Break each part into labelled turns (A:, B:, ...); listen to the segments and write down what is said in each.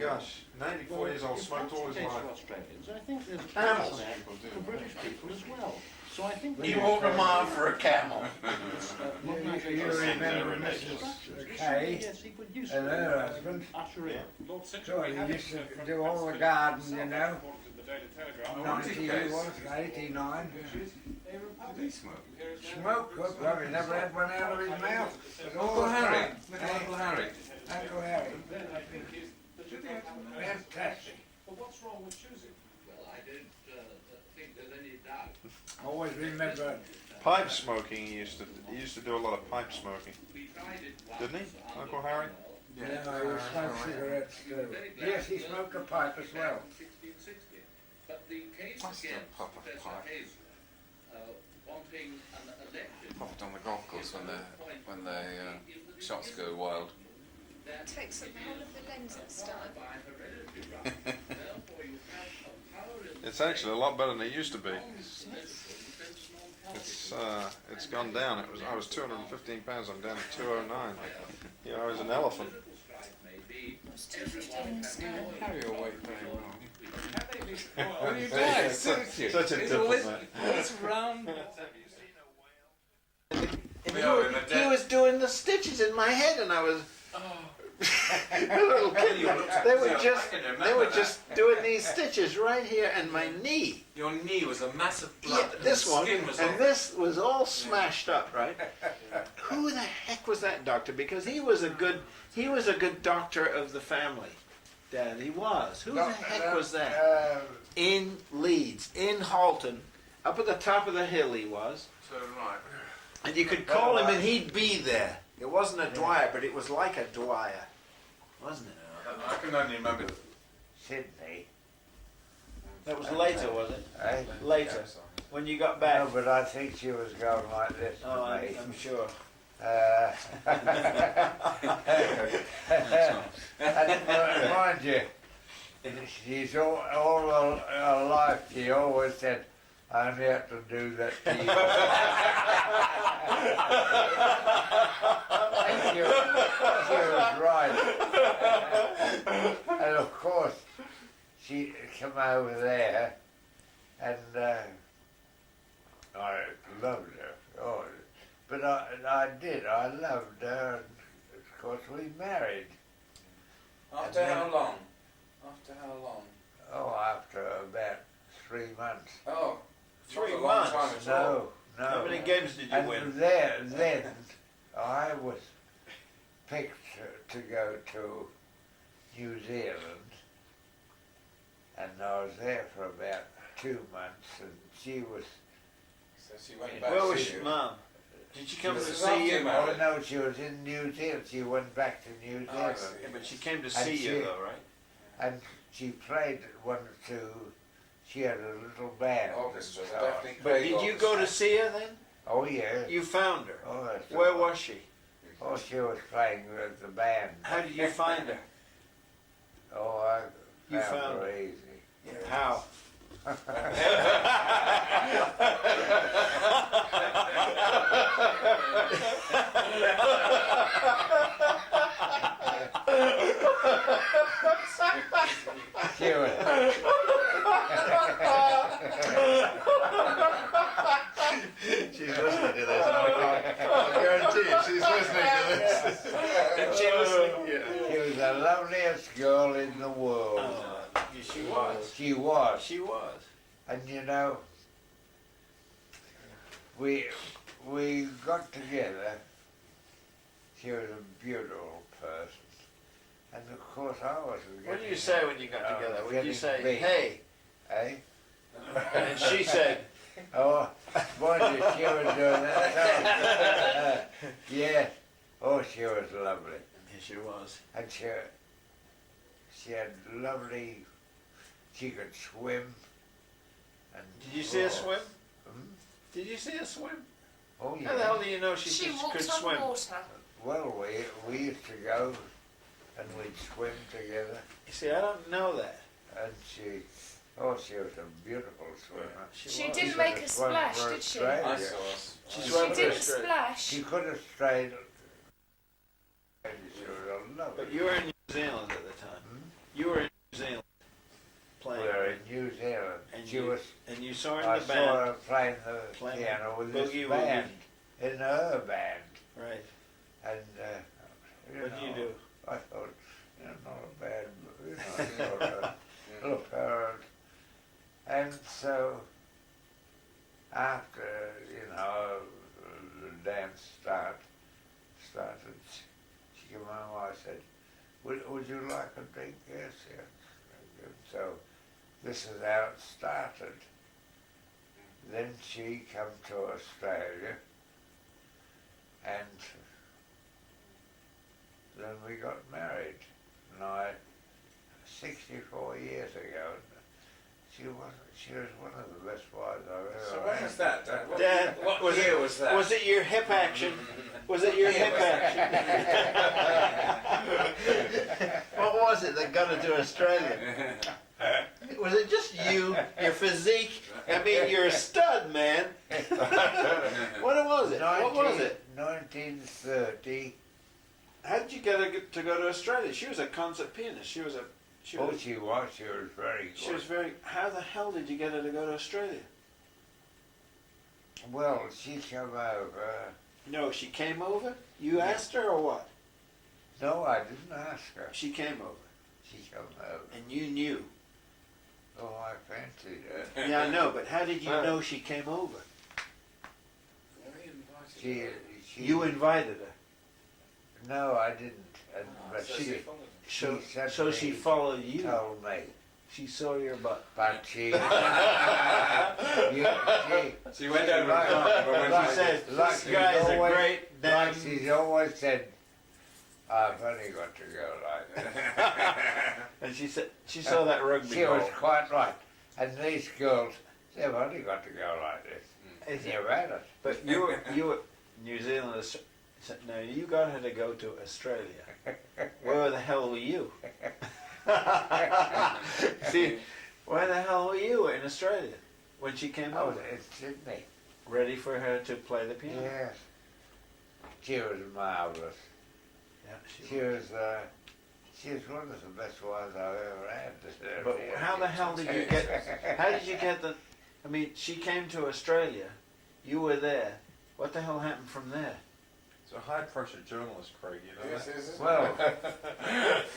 A: gosh, 94 years old, smoked all his life.
B: For Australians, I think there's a
A: Camels.
B: place there for British people as well. So I think
A: You walk a mile for a camel.
C: You remember Mrs. Kay
B: yes, he could use
C: and her husband?
B: uttering.
C: So he used to do all the garden, you know. 90 he was, 89.
D: Did he smoke?
C: Smoke, good, well, he never had one out of his mouth. But all
D: Uncle
C: the
D: Harry.
C: time.
D: Little Uncle Harry.
C: Uncle Harry. Fantastic.
E: But what's wrong with choosing?
F: Well, I don't think there's any doubt.
C: Always remember.
A: Pipe smoking, he used to do a lot of pipe smoking.
F: We tried it once.
A: Didn't he, Uncle Harry?
C: Yeah, he smoked cigarettes too. Yes, he smoked a pipe as well.
F: 1660. But the case
D: I still
F: against
D: pop a
F: Professor
D: pipe.
F: Hayes wanting an election.
D: Pop it on the golf course when the shots go wild.
F: That
G: Takes up the whole of the lens this time.
F: by hereditary right. Therefore, you have a power in
A: It's actually a lot better than it used to be.
F: the
A: It's gone down. I was 215 pounds. I'm down to 209. Yeah, I was an elephant.
G: It's 215 stone.
D: Harry will wait very well.
E: Well,
D: you guys,
A: Such a diplomat.
D: What's around?
A: He was doing the stitches in my head, and I was. Little kid. They were just doing these stitches right here and my knee.
D: Your knee was a massive
A: Yeah,
D: blood. and
A: this
D: the
A: one,
D: skin was
A: and
D: off.
A: this was all smashed up, right? Who the heck was that doctor? Because he was a good doctor of the family. Dad, he was. Who the heck was that? In Leeds, in Halton, up at the top of the hill he was.
D: So right.
A: And you could call him and he'd be there. It wasn't a Dwyer, but it was like a Dwyer. Wasn't it?
D: I can only remember.
C: Sydney.
A: That was later, was it?
C: Eh?
A: Later, when you got back.
C: No, but I think she was going like this
A: Oh,
C: to me.
A: I'm sure.
C: And mind you, she's all her life, she always said, I only have to do that to you. And she was right. And of course, she come over there, and I loved her. Oh, but I did. I loved her, and of course we married.
D: After how long? After how long?
C: Oh, after about 3 months.
D: Oh,
A: 3
D: not a long
A: months?
D: time at all.
C: No, no.
A: How many games did you
C: And
A: win?
C: then I was picked to go to New Zealand, and I was there for about 2 months, and she was.
D: So she went back
A: Where
D: to
A: was
D: you.
A: your mum? Did she come
D: She
A: to
D: was
A: see
D: after
A: you?
D: you, man.
C: Oh no, she was in New Zealand. She went back to New
D: Oh, I
C: Zealand,
D: see.
A: Yeah, but she came to see
C: And
A: you,
C: she-
A: though, right?
C: and she played one or two. She had a little band.
D: Orchestra,
C: So-
D: Daphne
A: But
D: Craig
A: did you go to
D: Orchestra.
A: see her then?
C: Oh yeah.
A: You found her.
C: Oh, that's
A: Where
C: right.
A: was she?
C: Oh, she was playing with the band.
A: How did you find her?
C: Oh, I
A: You
C: found
A: found
C: her
A: her.
C: easy.
A: How?
C: She was.
A: She's listening to this. I guarantee you, she's listening to this.
C: Is
A: she listening? Yeah.
C: She was the loveliest girl in the world.
A: She was.
C: She was.
A: She was.
C: And you know, we got together. She was a beautiful person. And of course I was.
A: What do you say when you got together? Would you say,
C: big.
A: hey?
C: Eh?
A: And she said,
C: Oh, mind you, she was doing that. Yeah. Oh, she was lovely.
A: yeah, she was.
C: And she had lovely, she could swim. And
A: Did you see her swim?
C: Hmm?
A: Did you see her swim?
C: Oh
A: How the hell
C: yeah.
A: do you know she
G: She
A: could
G: walked on
A: swim?
G: water.
C: Well, we used to go and we'd swim together.
A: You see, I don't know that.
C: And she was a beautiful swimmer.
G: She
A: was.
G: didn't make a splash, did she?
D: I saw us.
A: She
G: She
A: swam
G: didn't
A: straight.
G: splash.
C: She could have stayed. And she was a lovely.
A: But you were in New Zealand at the time. You were in New Zealand
C: We
A: playing.
C: were in New Zealand.
A: And
C: She
A: you-
C: was.
A: And you saw her
C: I
A: in the
C: saw
A: band.
C: her playing the
A: Playing
C: piano with
A: Boogie
C: this
A: Woogie.
C: band, in her band,
A: Right.
C: and
A: What did you do?
C: I thought, not a bad, sort of look her, and so after the dance started, she came home. I said, "Would you like a drink?" Yes, yes. And so this is how it started. Then she come to Australia, and then we got married. And 64 years ago, she was one of the best wives I've ever
D: So
C: had.
D: when was that, Dad?
A: Dad,
D: What year was that?
A: Was it your hip action? Was it your hip action? What was it that got her to Australia? Was it just you, your physique? I mean, you're a stud, man. What was it? What was it?
C: 1930.
A: How did you get her to go to Australia? She was a concert pianist. She was
C: She was very good.
A: She was very. How the hell did you get her to go to Australia?
C: Well, she came over.
A: No, she came over. You asked her or what?
C: No, I didn't ask her.
A: She came over,
C: She came over.
A: and you knew.
C: Oh, I fancied her.
A: Yeah, I know, but how did you know she came over?
C: She,
A: You invited her,
C: No, I didn't. And, but
D: So
C: she
A: so
C: sent
A: so she
C: me,
A: followed you.
C: told me.
A: She saw your butt.
C: But she,
D: So you went over
C: Like-
D: and but when
C: like-
A: She said,
C: like
A: "This
C: she's
A: guy's a
C: always-
A: great damn."
C: like she's always said, I've only got to go like that.
A: And she said she saw that rugby
C: She was
A: ball.
C: quite right. And these girls, they've only got to go like this. You've had it.
A: But you were New Zealand. No, you got her to go to Australia. Where the hell were you? See, where the hell were you in Australia when she came
C: I was
A: over?
C: in Sydney.
A: Ready for her to play the piano?
C: Yes. She was marvellous.
A: Yeah,
C: She was one of the best wives I've ever had.
A: But how the hell did you get? How did you get the? I mean, she came to Australia. You were there. What the hell happened from there?
H: It's a high pressure journalist, Craig, you know
D: Yes,
H: that?
D: yes, yes.
C: Well,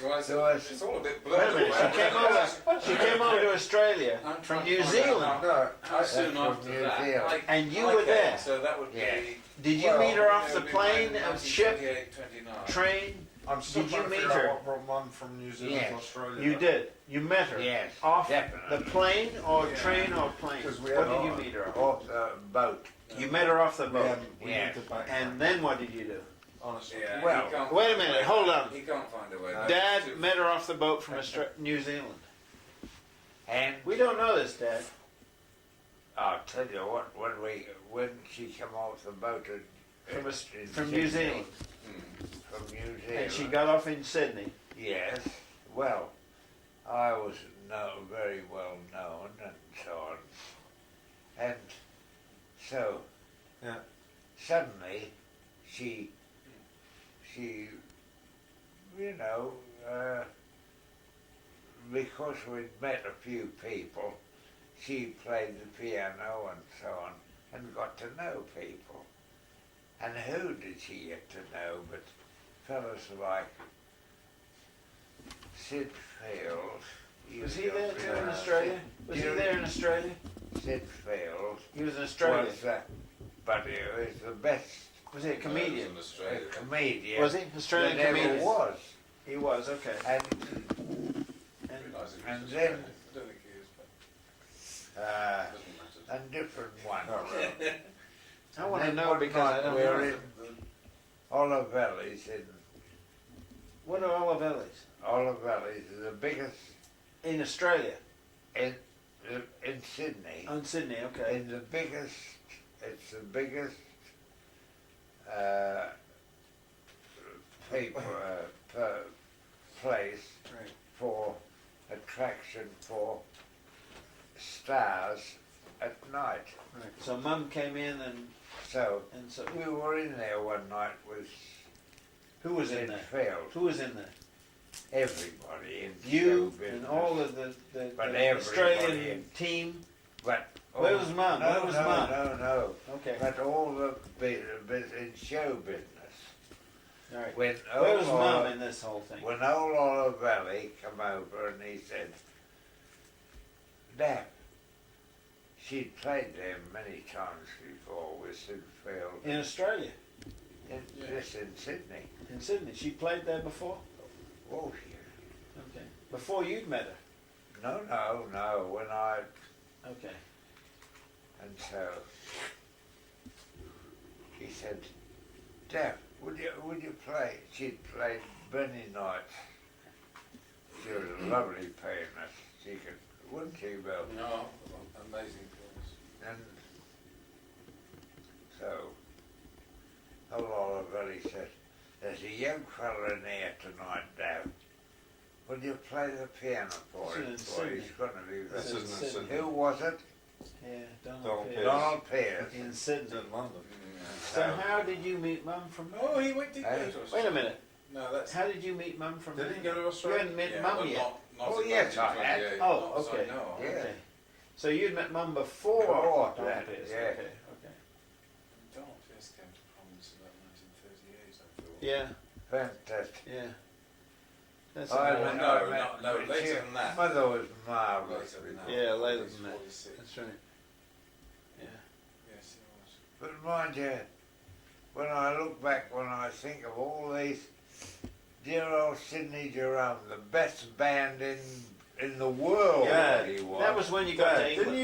D: Well,
C: so
D: it's all a bit
A: Wait a
D: blurred.
A: minute. She came over to Australia
D: I'm
A: from
D: trying
A: New
D: to find
A: Zealand,
D: out
H: No,
D: how soon
C: That's
D: after
C: from New
D: that.
C: Zealand.
A: and you
D: I
A: were
D: came,
A: there.
D: So that would
C: Yeah.
D: be.
A: Did you
H: Well,
A: meet her off
D: it
A: the
D: would be
A: plane, ship,
D: 1928, 29.
A: train?
H: I'm still
A: Did
H: trying
A: you
H: to
A: meet
H: figure
A: her?
H: out what brought Mum from New Zealand
C: Yes.
H: to Australia.
A: You did. You met her.
C: yes,
A: Off
C: definitely.
A: the plane or
D: Yeah.
A: train or plane?
H: Because we
A: What
H: had
A: did you
H: our-
A: meet her off?
C: Off the boat.
A: You met her off the
H: We
A: boat.
H: had, we
C: Yeah.
H: had to back
A: And then what did you do?
H: honestly.
D: Yeah,
C: Well,
D: he can't
A: wait a
D: find
A: minute,
D: way.
A: hold on.
D: He can't find a way.
A: Dad met her off the boat from New Zealand.
C: And
A: We don't know this, Dad.
C: I'll tell you what, when she came off the boat
A: From,
C: in
A: from New
C: Sydney,
A: Zealand.
C: From New Zealand.
A: And she got off in Sydney.
C: Yes. Well, I was very well known and so on. And so
H: Yeah.
C: suddenly she because we'd met a few people, she played the piano and so on and got to know people. And who did she get to know but fellas like Sid Field.
A: Was he there too in Australia? Was he there in Australia?
C: Sid Field
A: He was in Australia.
C: was, but he was the best
A: Was he a comedian?
D: In Australia.
C: comedian
A: Was he? Australian
C: that ever
A: comedian?
C: was.
A: He was, okay.
C: And
D: Realise it was
C: And
D: Australian.
C: then-
D: I don't think he is, but
C: uh,
D: it doesn't
C: a different one.
H: Oh, really?
A: I want to
C: Then
A: know
C: one
A: because I
C: night
A: don't
C: we're
A: know.
C: in Olivelli's
A: What are Olivelli's?
C: Olivelli's is the biggest
A: In Australia?
C: in Sydney.
A: On Sydney, okay.
C: In the biggest, it's the biggest people, place
A: Right.
C: for attraction for stars at night.
A: Right. So Mum came in
C: So
A: and so
C: we were in there one night with
A: who was in
C: Sid
A: there?
C: Field.
A: Who was in there?
C: everybody in
A: You
C: show business.
A: and all of the
C: But
A: the
C: everybody
A: Australian
C: in-
A: team.
C: But
A: Where was Mum?
C: No,
A: Where was
C: no,
A: Mum?
C: no.
A: Okay.
C: But all the in show business.
A: All right.
C: When
A: Where was Mum
C: Oliver-
A: in this whole thing?
C: When old Oliver Valley come over and he said, Dad, she'd played there many times before with Sinfield.
A: In Australia,
C: This in Sydney.
A: in Sydney. She played there before.
C: Oh, yeah.
A: Okay. Before you'd met her.
C: No, when I,
A: Okay.
C: and so, he said, Dad, would you play? She'd played many nights. She was a lovely pianist. She could, wouldn't she, Bill?
D: No, amazing voice.
C: And so, old Oliver Valley said, there's a young fella in here tonight, Dad. Will you play the piano for him?
A: This is in
C: Boy, he's
A: Sydney.
C: going to be
H: This
C: very...
H: isn't in Sydney.
C: Who was it?
A: Yeah,
H: Donald
A: Donald
H: Pierce.
A: Pierce.
C: Donald Pierce.
A: In
H: It's
A: Sydney.
H: in London.
A: So how did you meet Mum from?
D: Oh, he went to go
C: Hey.
D: to Australia.
A: Wait a minute.
D: No, that's.
A: How did you meet Mum from?
H: Did he
A: there?
H: go to
A: You
H: Australia?
A: hadn't met
D: Yeah,
A: Mum
D: but
A: yet.
D: Not
C: Oh,
D: in
C: yes, I had.
D: 1928.
A: Oh,
D: Not as I
A: okay.
D: know of.
C: Yeah.
A: Okay. So you'd met Mum before
C: Before
A: Donald
C: that,
A: Pierce.
C: yeah.
A: Okay. Okay.
D: Donald Pierce came to prominence in about 1938, I thought.
A: Yeah.
C: Fantastic.
A: Yeah. That's
C: I
A: all right.
D: no, later than that.
C: Mother was marvellous.
D: Later than that.
A: Yeah, later
D: He's
A: than that.
D: 46.
A: That's right. Yeah.
D: Yes, he was.
C: But mind you, when I look back, when I think of all these, dear old Sidney Jerome, the best band in the world,
A: Yeah,
C: he was.
A: that was when you got to
H: Dad,
A: England.
H: didn't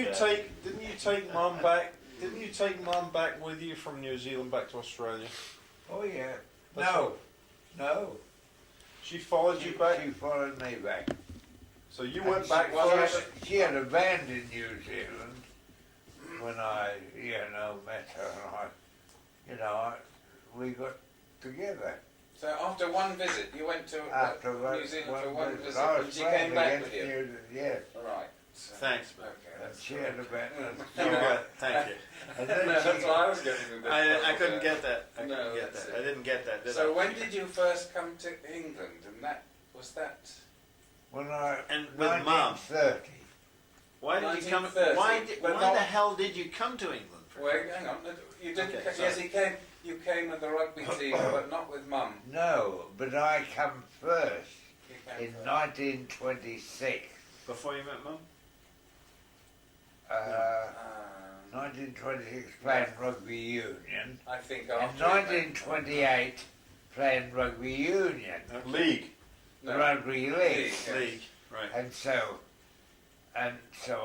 H: you
A: Dad.
H: take Mum back? Didn't you take Mum back with you from New Zealand back to Australia?
C: Oh yeah.
H: That's
C: No, no.
H: She followed you back,
C: She followed me back.
H: so you went back
C: Well,
H: first.
C: she had a band in New Zealand when I, met her, and we got together.
D: So after one visit, you went to
C: After
D: New Zealand for one visit,
C: I
D: and
C: was
D: she
C: playing
D: came back
C: against
D: with you?
C: New Zealand, yeah.
D: Right. So,
A: Thanks, man.
D: okay.
C: And she had a band.
A: You got it. Thank you.
C: And
D: No,
C: then
D: that's
C: she,
D: what I was getting in this
A: I
D: puzzle
A: couldn't
D: there.
A: get that. I couldn't
D: No,
A: get
D: that's
A: that.
D: it.
A: I didn't get that. Did
D: So
A: I?
D: when did you first come to England? And was that?
C: when I,
A: And with Mum.
C: 1930.
A: Why did you come?
D: 1930, but
A: Why
D: not-
A: the hell did you come to England? For?
D: Well, hang on. You didn't.
A: Okay,
D: Yes,
A: sorry.
D: he came. You came with the rugby team, but not with Mum.
C: No, but I come first
D: You came
C: in
D: first.
C: 1926.
A: Before you met Mum?
C: 1926 playing rugby union.
D: I think
C: In
D: after.
C: 1928 playing rugby union,
H: League.
D: No.
C: rugby league.
D: Yes.
A: League. Right.
C: And so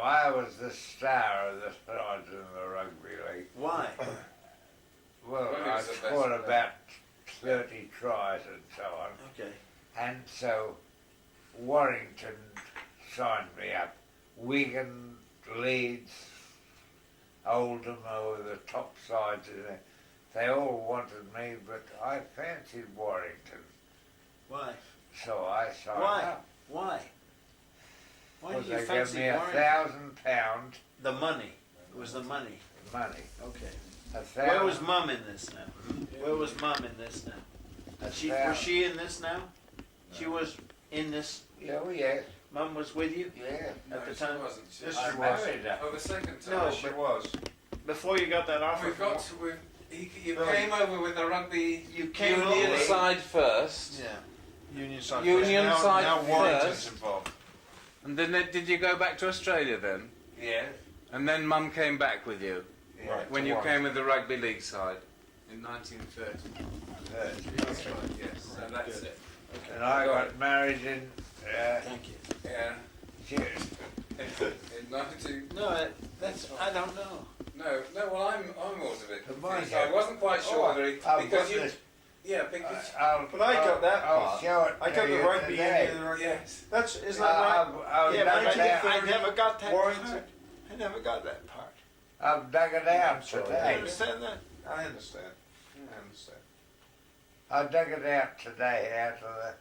C: I was the star of the side in the rugby league.
A: Why?
C: Well,
D: Well, he
C: I
D: was the best
C: scored
D: player.
C: about 30 tries and so on.
A: Okay.
C: And so Warrington signed me up. Wigan, Leeds, Oldham were the top sides in it. They all wanted me, but I fancied Warrington.
A: Why?
C: So I signed
A: Why?
C: up.
A: Why? Why
C: Well,
A: did you
C: they gave
A: fancy
C: me
A: Warrington?
C: £1,000
A: The money. It was the money.
C: money.
A: Okay.
C: $1,000.
A: Where was Mum in this now? Where was Mum in this now? Was she in this now? She was in this.
C: Oh yeah,
A: Mum was with you
C: yeah.
D: No,
A: at the
D: she
A: time.
D: wasn't. She
H: Yes,
C: I
H: she was.
C: married her.
D: Oh, the second time.
A: No,
H: She was.
A: before you got that offer.
D: We've
A: from-
D: got. You
A: Billy.
D: came over with the rugby
A: You came
D: union
A: over.
D: side first,
A: Yeah.
H: Union side.
D: Union
H: first.
D: side
H: now Warrington's
D: first.
H: involved.
D: and then did you go back to Australia then?
C: Yeah,
D: And then Mum came back with you
C: yeah.
H: Right.
D: when
H: to
D: you
H: Warrington.
D: came with the rugby league side in 1930. That's right. Yes. So that's
A: Good.
D: it.
C: And I got married in.
A: Thank you.
D: Yeah.
C: Cheers.
D: In 19.
A: No, that's. I don't know.
D: No. Well, I'm always a bit
C: But mind
D: confused.
C: you-
D: I wasn't quite sure whether he,
C: I've
D: because
C: got
D: you.
C: this.
D: Yeah, because.
H: But I got that
C: I'll
H: part.
C: show it
H: I
C: to
H: got the
C: you
H: rugby
C: today.
H: union. the rugby-
D: Yes.
H: That's isn't that right?
C: I've
A: Yeah,
C: dug
A: but
C: it out.
A: I never got that
H: Warrington.
A: part. I never got that part.
C: I've dug it out
H: sorry.
A: You
C: today.
A: understand that?
H: I understand. I understand.
C: I dug it out today out of the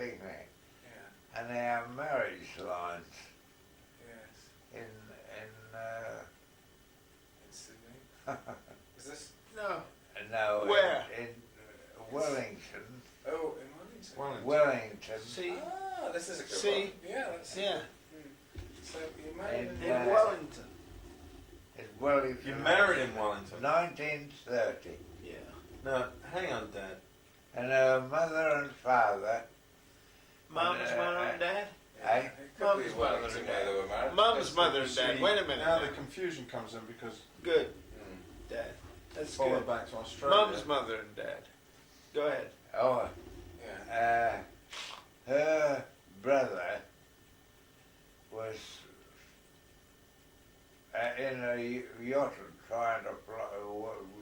C: thing there.
D: Yeah.
C: And our marriage lines
D: Yes.
C: in
D: In Sydney. Is this?
A: No.
C: no
A: Where?
C: in Wellington.
D: Oh, in Wellington.
H: Wellington.
C: Wellington.
A: See,
D: Ah, this is a good
A: See?
D: one. Yeah, that's
A: yeah,
D: So you married
C: And,
A: in
C: Yeah.
A: Wellington.
C: in Wellington.
H: You married in Wellington.
C: 1930.
A: Yeah.
H: No, hang on, Dad.
C: And her mother and father,
A: Mum's mother and dad.
C: eh?
D: It could be
A: Mum's
D: Wellington
A: mother and
D: where
A: dad.
D: they were married.
A: Mum's mother and
H: You
A: dad.
H: see,
A: Wait a minute.
H: Now
A: now.
H: the confusion comes in because
A: Good,
D: Mm.
A: dad. That's
H: follow
A: good.
H: back to Australia.
A: Mum's mother and dad. Go ahead.
C: Oh,
D: Yeah.
C: her brother was in a yacht trying to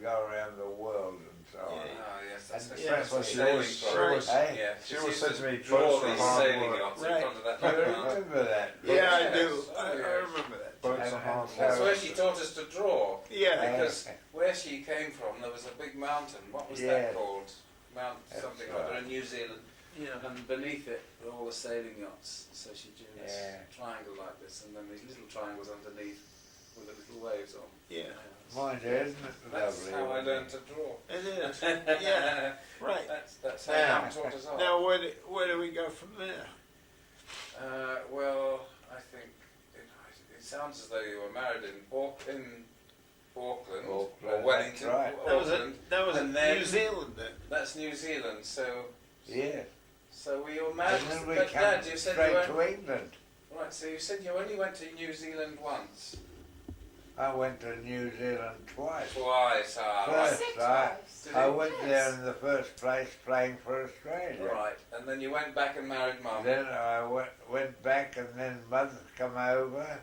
C: go around the world and so on.
A: Yeah.
D: Oh, yes, that's
C: And
D: a
C: that's
H: what she
D: sailing
H: always-
D: boat.
H: she always-
C: Hey?
D: Yeah,
H: She always
D: used
H: said to me,
D: draw
H: boats are
D: these
H: hard
D: sailing
H: work.
D: yachts
A: Right.
D: in front of that
C: Do you
D: background.
C: remember that?
A: Yeah, I
D: Yes.
A: do.
D: Oh,
A: I
D: yes.
A: remember that.
H: Boats
C: And-
H: are hard
C: and
H: work.
D: That's where she taught us to draw.
A: Yeah.
D: Because where she came from, there was a big mountain. What was
C: Yeah.
D: that called? Mount
C: That's
D: something
C: right.
D: or other in New Zealand.
A: Yeah.
D: And beneath it were all the sailing yachts. So she drew this
C: Yeah.
D: triangle like this, and then these little triangles underneath with the little waves on.
A: Yeah.
C: Mind you, isn't it
D: That's
C: lovely?
D: how I learned to draw.
A: It is. Yeah. Right.
D: That's how
H: Now-
D: Mum taught us all.
A: Now where do we go from there?
D: Well, I think it sounds as though you were married in Auckland or
C: Auckland,
D: Wellington.
C: that's right.
A: That was
D: And
A: in
D: then-
A: New Zealand then.
D: That's New Zealand. So
C: Yeah.
D: we were married.
C: And then we
D: But
C: come
D: Dad, you said
C: straight
D: you went,
C: to England.
D: right. So you said you only went to New Zealand once.
C: I went to New Zealand twice.
D: Twice. Right.
C: First,
G: Six
C: I,
G: wives.
D: Did
C: I
D: you?
C: went there in the first place playing for Australia.
D: Right. And then you went back and married Mum.
C: Then I went back, and then Mother come over,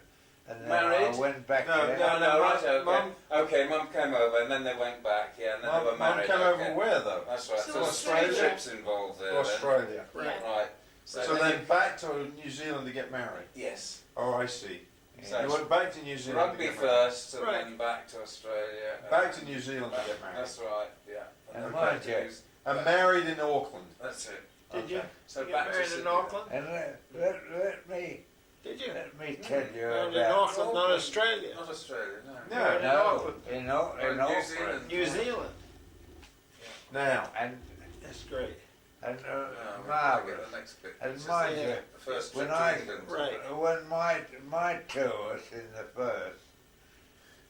C: and then
D: Married?
C: I went back
H: No,
C: there.
D: No, right. Okay.
H: Mum-
D: Okay. Mum came over, and then they went back. Yeah, and then they were
H: Mum
D: married.
H: came
D: okay.
H: over where though?
D: That's right.
G: So
D: So
H: Australia?
D: Australia trips involved there. then.
H: Australia.
A: Right.
D: Right.
H: So then back to New Zealand to get married.
D: Yes.
H: Oh, I see.
D: So
H: You went back to New Zealand
D: rugby
H: to get married.
D: first, and
A: Right.
D: then back to Australia.
H: Back to New Zealand to get married.
D: That's right. Yeah.
C: And
D: then
C: mind
D: back to
C: you-
D: New-
H: And married in Auckland.
D: That's it.
A: Did you?
D: So
A: You
D: back
A: get
D: to
A: married in
D: Sydney.
A: Auckland?
C: And let me
A: Did you?
C: tell you
A: Married in
C: about
A: Auckland, not Australia.
D: Not Australia. No.
H: No.
A: Married in
C: no
A: Auckland.
C: in
D: New
C: Auckland
D: Zealand.
A: New Zealand.
H: Now,
C: and
A: That's great.
C: and
D: No, we're gonna
C: marvelous.
D: get the next bit.
C: And
D: This is
C: mind
D: the-
C: you,
D: the first
C: when
D: trip to
C: I-
D: England.
A: Right.
C: when my tours in the first,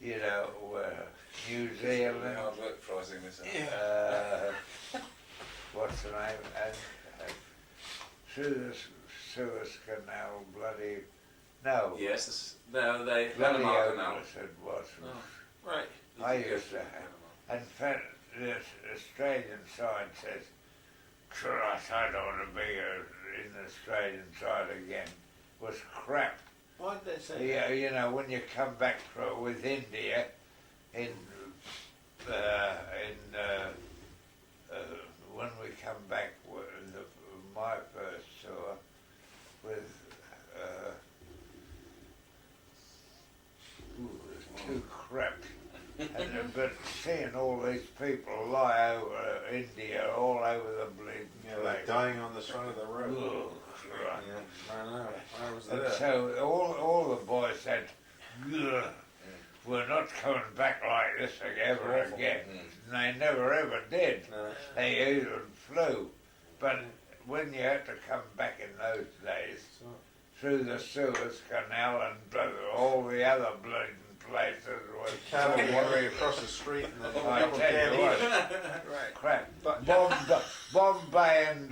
C: you know, were New
D: Really
C: Zealand,
D: hard work pricing this out.
C: what's the name, and through the Suez Canal, bloody, no,
D: Yes. No, they
C: bloody
D: Panama Canal.
C: hopeless it was.
D: Oh.
A: Right.
C: I
D: You can go
C: used
D: through
C: to
D: Panama.
C: And the Australian side says, Christ, I don't want to be in the Australian side again, was crap.
A: What did they say?
C: Yeah, you know, when you come back with India, when we come back with my first tour with it was too crap. But seeing all these people lie over India, all over the bleeding
H: yeah, they're
C: place.
H: dying on the side of the road.
C: Ugh, right.
H: Yeah, I know. I was
C: And
H: there.
C: so all the boys said, "Ugh, we're not coming back like this ever
H: Awful.
C: again. And they never ever did.
H: No.
C: They even flew. But when you had to come back in those days,
H: So,
C: through the Suez Canal and all the other bleeding places was
H: cavalry across the street and then
C: I
H: people
C: tell
H: can't
C: you
H: eat
C: what,
H: it.
A: Right.
C: crap.
A: But
C: Bombay and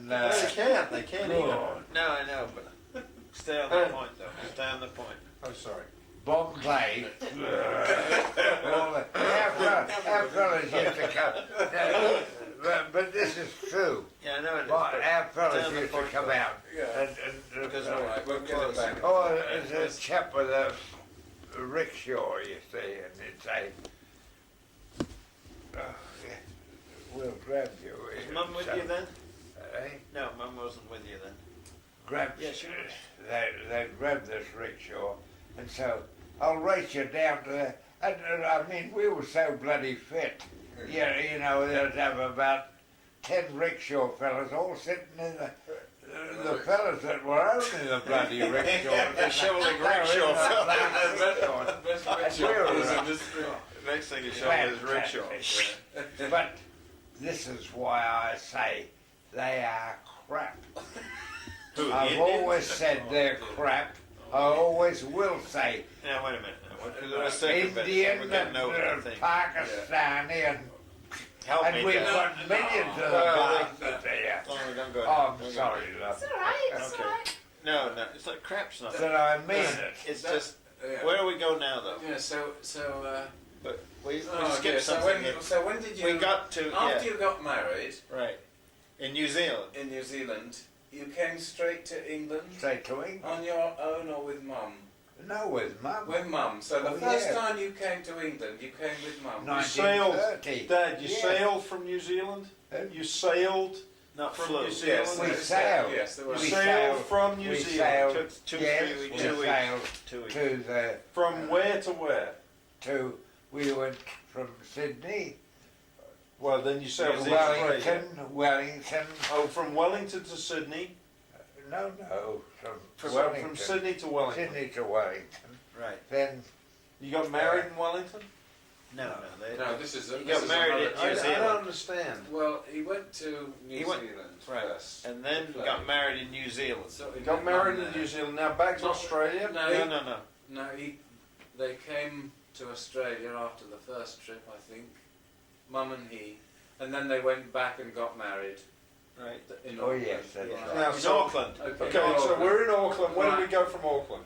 H: No, they can't. They can't eat it.
C: God.
A: no, I know, but stay on the point though. Stay on the point.
H: Oh, sorry.
C: Bombay. All the, our fellas used to come. But this is true.
A: Yeah, I know it is.
C: Well,
A: but
C: our fellas
A: down the
C: used to
A: point,
C: come
A: though.
C: out
D: Yeah.
C: and
A: Because
D: All right, we'll get it
A: close.
D: back.
C: oh, there's a chap with a rickshaw, you see, and he'd say, oh, yeah, we'll grab you.
A: Was Mum with you then?
C: Eh?
A: No, Mum wasn't with you then.
C: Grab,
A: Yeah, she was.
C: they grabbed this rickshaw, and so I'll race you down to the. And I mean, we were so bloody fit. Yeah, you know, they'd have about 10 rickshaw fellas all sitting in the fellas that were owning the bloody rickshaw.
A: The shoveling rickshaw Next thing is shoveling his rickshaw.
C: But this is why I say they are crap.
H: Who, the
C: I've
H: Indians?
C: always said they're crap. I always will say
H: Now, wait a minute. Now, wait a second.
C: Indian
H: We're getting over that
C: and
H: thing.
C: Pakistani
H: Help
C: and
H: me,
C: we've
H: Dad.
C: got millions of
H: Well,
C: bastards here.
H: Oh, don't go
C: Oh,
H: there.
C: I'm sorry, love.
G: It's alright, it's
H: Okay.
G: alright.
H: No, no, it's like crap's not.
C: But I mean it.
H: It's
D: That-
H: just,
D: Yeah.
H: where do we go now, though?
D: Yeah. So.
H: But we
D: Oh,
H: skipped
D: yeah,
H: something.
D: So when did you?
H: We got to,
D: After
H: yeah,
D: you got married
H: right. In New Zealand.
D: in New Zealand, you came straight to England
C: Straight to England.
D: on your own or with Mum?
C: No, with Mum.
D: With Mum. So the
C: Oh,
D: first
C: yeah.
D: time you came to England, you came with Mum.
H: sailed.
C: 1930.
H: Dad, you
C: Yeah.
H: sailed from New Zealand? You sailed
A: Not
H: from
A: flew.
H: New Zealand?
D: Yes,
C: We
D: they
C: sailed.
D: Yes, there
H: You
D: were.
C: We
H: sailed
C: sailed-
H: from New
C: we
H: Zealand.
C: sailed-
H: Took 2
C: yes,
H: 3 weeks.
C: we
H: 2 weeks.
C: sailed
H: 2 weeks.
C: to the
H: From where to where?
C: we went from Sydney,
H: Well, then you sailed
A: New
H: from
A: Zealand.
H: Australia.
C: Wellington.
H: Oh, from Wellington to Sydney.
C: No, from
H: From
C: Wellington.
H: Sydney to Wellington.
C: Sydney to Wellington.
A: Right.
C: Then
H: You got married in Wellington?
A: No, no. They,
D: No, this is.
A: You
D: this
A: got
D: is
A: married
D: another-
A: in
H: I
A: New Zealand.
H: don't understand.
D: Well, he went to New
A: He went-
D: Zealand
A: right.
D: first.
A: and then
D: Play.
A: got married in New Zealand.
D: So he
H: Got
D: met
H: married
D: Mum
H: in
D: there.
H: New Zealand. Now back to
D: Not-
H: Australia.
D: No,
A: No,
D: he,
A: no, no.
D: no, they came to Australia after the first trip, I think. Mum and he, and then they went back and got married
A: Right.
D: in
C: Oh,
D: Auckland.
C: yes, that's
D: Right.
C: right.
H: Now,
A: In
H: so-
A: Auckland.
D: Okay,
H: Okay, so
D: Auckland.
H: we're in Auckland. Where do we
D: Right.
H: go from Auckland?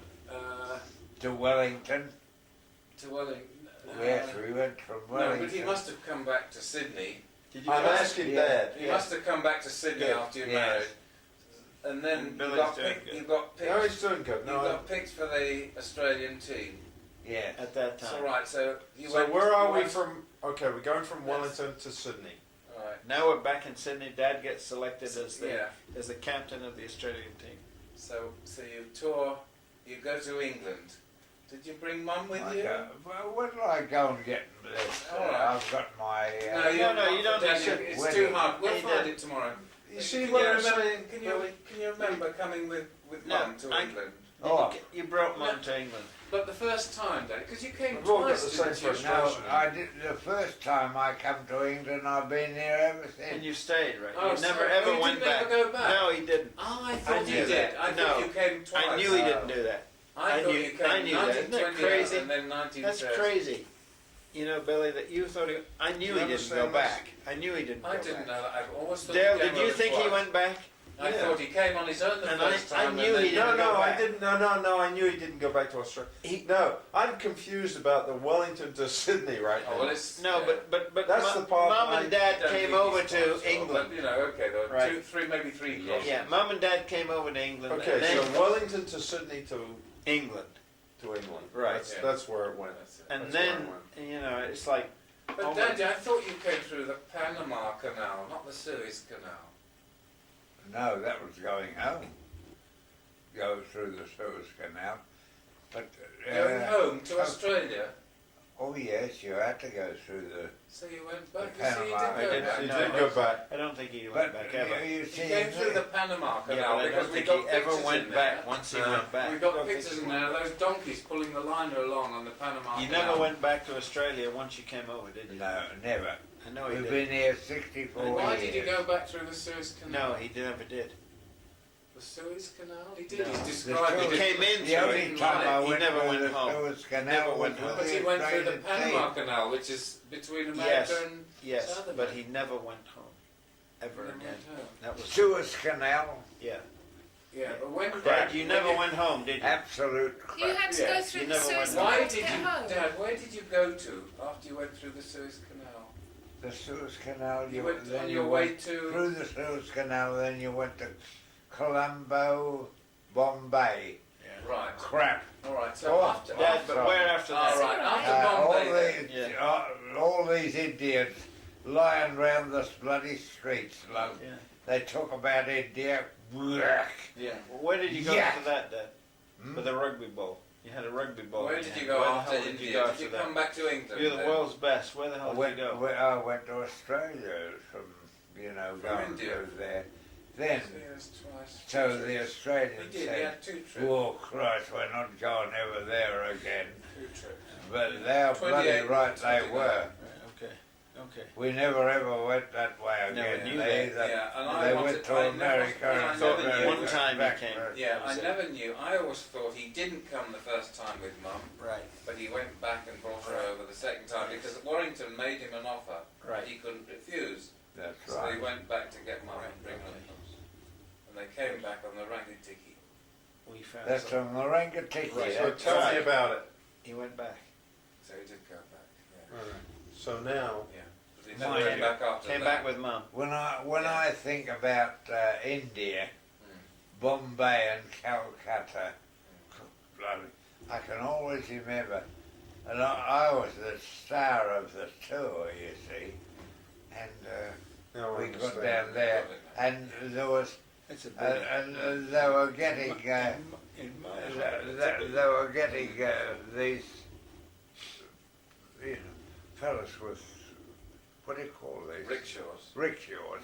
C: to Wellington.
D: To Wellington.
C: Yes, we went from
D: No,
C: Wellington.
D: but he must have come back to Sydney.
A: Did you
H: I'm
A: go?
H: asking
C: Yeah.
H: Dad.
D: He
A: Yeah.
D: must have come back to Sydney
A: Good.
D: after you
C: Yes.
D: married. And then
A: And
D: you
A: Billy's
D: got,
A: doing
D: picked,
A: good.
D: you got picked.
H: No, he's doing good.
D: You
H: No,
D: got picked for the Australian team.
C: Yes.
A: At that
D: So
A: time.
D: right, so you
H: so
D: went.
H: where are
D: you
H: we
D: went-
H: from? Okay, we're going from
D: Yes.
H: Wellington to Sydney.
D: Right.
A: Now we're back in Sydney. Dad gets selected as the
D: Yeah.
A: as the captain of the Australian team.
D: So you tour. You go to England. Did you bring Mum with you?
C: Well, when will I go and get this?
D: All right.
C: I've got my.
D: No, you
A: you don't
D: Dad,
A: need to-
D: It's
C: when
D: too
C: you-
D: hard. We'll
A: Hey,
D: find
A: Dad.
D: it tomorrow.
H: You see
D: Can
H: what
D: you
H: I'm
D: remember,
H: saying,
D: Can
H: Billy?
D: you remember coming with
A: No,
D: Mum to
A: I-
D: England?
C: Oh.
A: You brought Mum to England.
D: But the first time, Dad, because you came
H: We've all got
D: twice,
H: the same
D: didn't you?
H: frustration.
C: No, I did. The first time I come to England, I've been here ever
A: And
C: since.
A: you stayed, right?
D: Oh,
A: you
D: so-
A: never
D: oh,
A: ever
D: you
A: went
D: didn't
A: back.
D: ever go back?
A: No, he didn't.
D: Oh, I
A: I
D: thought
A: knew
D: you did.
A: that.
D: I
A: No.
D: thought you came twice.
A: I knew he didn't do that.
D: I
A: I
D: thought
A: knew-
D: you came
A: I knew that. Isn't that
D: 1920
A: crazy?
D: and then 1930.
A: That's crazy. You know, Billy, that you thought he, I knew
H: Do you
A: he didn't go
H: understand this?
A: back. I knew he didn't
D: I
A: go
D: didn't
A: back.
D: know that. I've always thought
A: Dale,
D: he came
A: did you
D: over
A: think he
D: twice.
A: went back?
D: I
H: Yeah.
D: thought he came on his own the
A: And
D: first
A: I
D: time.
A: knew
D: and then
A: he didn't go
H: I
A: back.
H: didn't. No, I knew he didn't go back to Australia. No, I'm confused about the Wellington to Sydney right
D: Oh,
H: now.
D: well, it's
A: No,
D: yeah.
A: but
H: That's the part
A: Mum
H: I
A: and Dad
D: Don't
A: came
D: think
A: over
D: he's
A: to
D: quite sure,
A: England.
D: But, you know, okay, there were
A: Right.
D: two, three, maybe three
C: Yeah.
D: crosses.
A: Yeah, Mum and Dad came over to England.
H: Okay,
A: and then
H: so Wellington to Sydney to
A: England,
H: England.
A: Right.
H: That's,
D: Yeah.
H: that's where it went.
D: That's it.
A: and
H: That's where
A: then
H: I
A: you know it's like
D: But
A: Oh,
D: Daddy, I thought you came through the Panama Canal, not the Suez Canal.
C: No, that was going home. Go through the Suez Canal. But.
D: Going home to
C: oh.
D: Australia.
C: Oh yes, you had to go through the.
D: So you went back.
C: The
D: You see, you
C: Panama.
D: did
A: I
D: go
A: did-
D: back.
H: He
A: No,
H: did go back.
A: I don't think he went
C: But
A: back ever.
C: you
D: He
C: see,
D: came through the Panama
A: Yeah,
D: Canal
A: but I
D: because
A: don't
D: we
A: think
D: got
A: he ever
D: pictures
A: went
D: in
A: back.
D: there.
A: Once he
H: No.
A: went back,
D: We
H: I
D: got
H: don't think
D: pictures
H: he
D: in
H: went
D: there. Those donkeys pulling the liner along on the Panama
A: you
D: Canal.
A: never went back to Australia once you came over, did you?
C: No, never.
A: I know he
C: We've
A: did.
C: been here 64
D: And why
C: years.
D: did he go back through the Suez Canal?
A: No, he never did.
D: The Suez Canal? He did.
A: No.
D: He's
C: The
D: described
C: Suez-
A: He came in
C: The
A: through
C: only
A: it.
C: time I
A: He
C: went
A: never
C: through
A: went
C: the
A: home.
C: Suez Canal
A: Never
C: was
A: went
C: with
A: home.
D: But he
C: the
D: went through the
C: Australian
D: Panama
C: team.
D: Canal, which is between America
A: Yes,
D: and
A: yes,
D: South
A: but
D: America.
A: he never went home, ever
D: Never
A: again.
D: went home.
A: That was
C: Suez Canal,
A: yeah.
D: Yeah, but when
A: Dad, you never went home, did you?
C: absolute crap.
G: You had to
D: Yeah,
G: go
D: you
G: through the
A: never
G: Suez
A: went
G: Canal
D: Why
G: to
D: did
G: get
D: you,
G: home.
D: Dad? Where did you go to after you went through the Suez Canal?
C: The Suez Canal,
D: You went
C: then
D: on
C: you
D: your way
C: went
D: to.
C: through the Suez Canal, then you went to Colombo, Bombay.
D: Right.
C: Crap.
D: All right. So
C: Oh,
D: after.
A: Dad, but
C: Sorry.
A: where after
D: All
A: that?
D: right. After
C: all,
D: Bombay. then.
C: these,
A: Yeah.
C: all these idiots lying round the bloody streets, love.
A: Yeah.
C: They talk about India. Blech.
A: Yeah. Well, where did you go
C: Yeah.
A: after that, Dad?
C: Hmm?
A: For the rugby ball. You had a rugby ball.
D: Where
A: in
D: did
A: your
D: you
A: hand.
D: go
A: Where the
D: after
A: hell did
D: India?
A: you go
D: Did
A: after
D: you
A: that?
D: come back to England?
A: You're the
D: then?
A: world's best. Where the hell did you go?
C: I went to Australia from, going
D: India?
C: through there. Then,
D: Yes, twice.
C: so the
D: We
C: Australians
D: did. We
C: said,
D: had two trips.
C: oh Christ, we're not going over there again.
D: Two trips.
C: But they're bloody
D: 28,
C: right they
D: 29.
C: were.
A: Right, okay. Okay.
C: We never ever went that way
A: Never
C: again.
A: knew
C: They,
A: that.
D: Yeah, and
C: they
D: I
C: went
D: wanted,
C: to
D: I
C: America
D: never,
C: and
D: I
A: thought
D: never
A: that
D: knew.
A: one time he
C: back
A: came.
C: first.
D: Yeah,
A: That was
D: I
A: it.
D: never knew. I always thought he didn't come the first time with Mum,
A: Right.
D: but he went back and brought her over the second time because Warrington made him an offer
A: Right.
D: he couldn't refuse.
C: That's
D: So
C: right.
D: he went back to get Mum
A: Right,
D: and bring her
A: okay.
D: across. And they came back on the Rangi Tiki.
A: We found
C: That's
A: some.
C: on the Rangatiki.
A: Right.
H: So
C: That's
H: tell
C: right.
H: me about it.
A: He went back.
D: So he did go back. Yeah.
H: Alright. So now,
D: Yeah. But he
C: No,
D: never
C: yeah.
D: came back after
A: Came
D: that.
A: back with Mum.
C: When I
D: Yeah.
C: I think about India, Bombay and Calcutta, bloody, I can always remember, and I was the star of the tour, you see, and
H: now I
C: we got
H: understand.
C: down there, and there was,
A: It's a
C: and they were getting,
A: in my
C: they were getting these fellas with, what do you call these?
D: Rickshaws.
C: Rickshaws.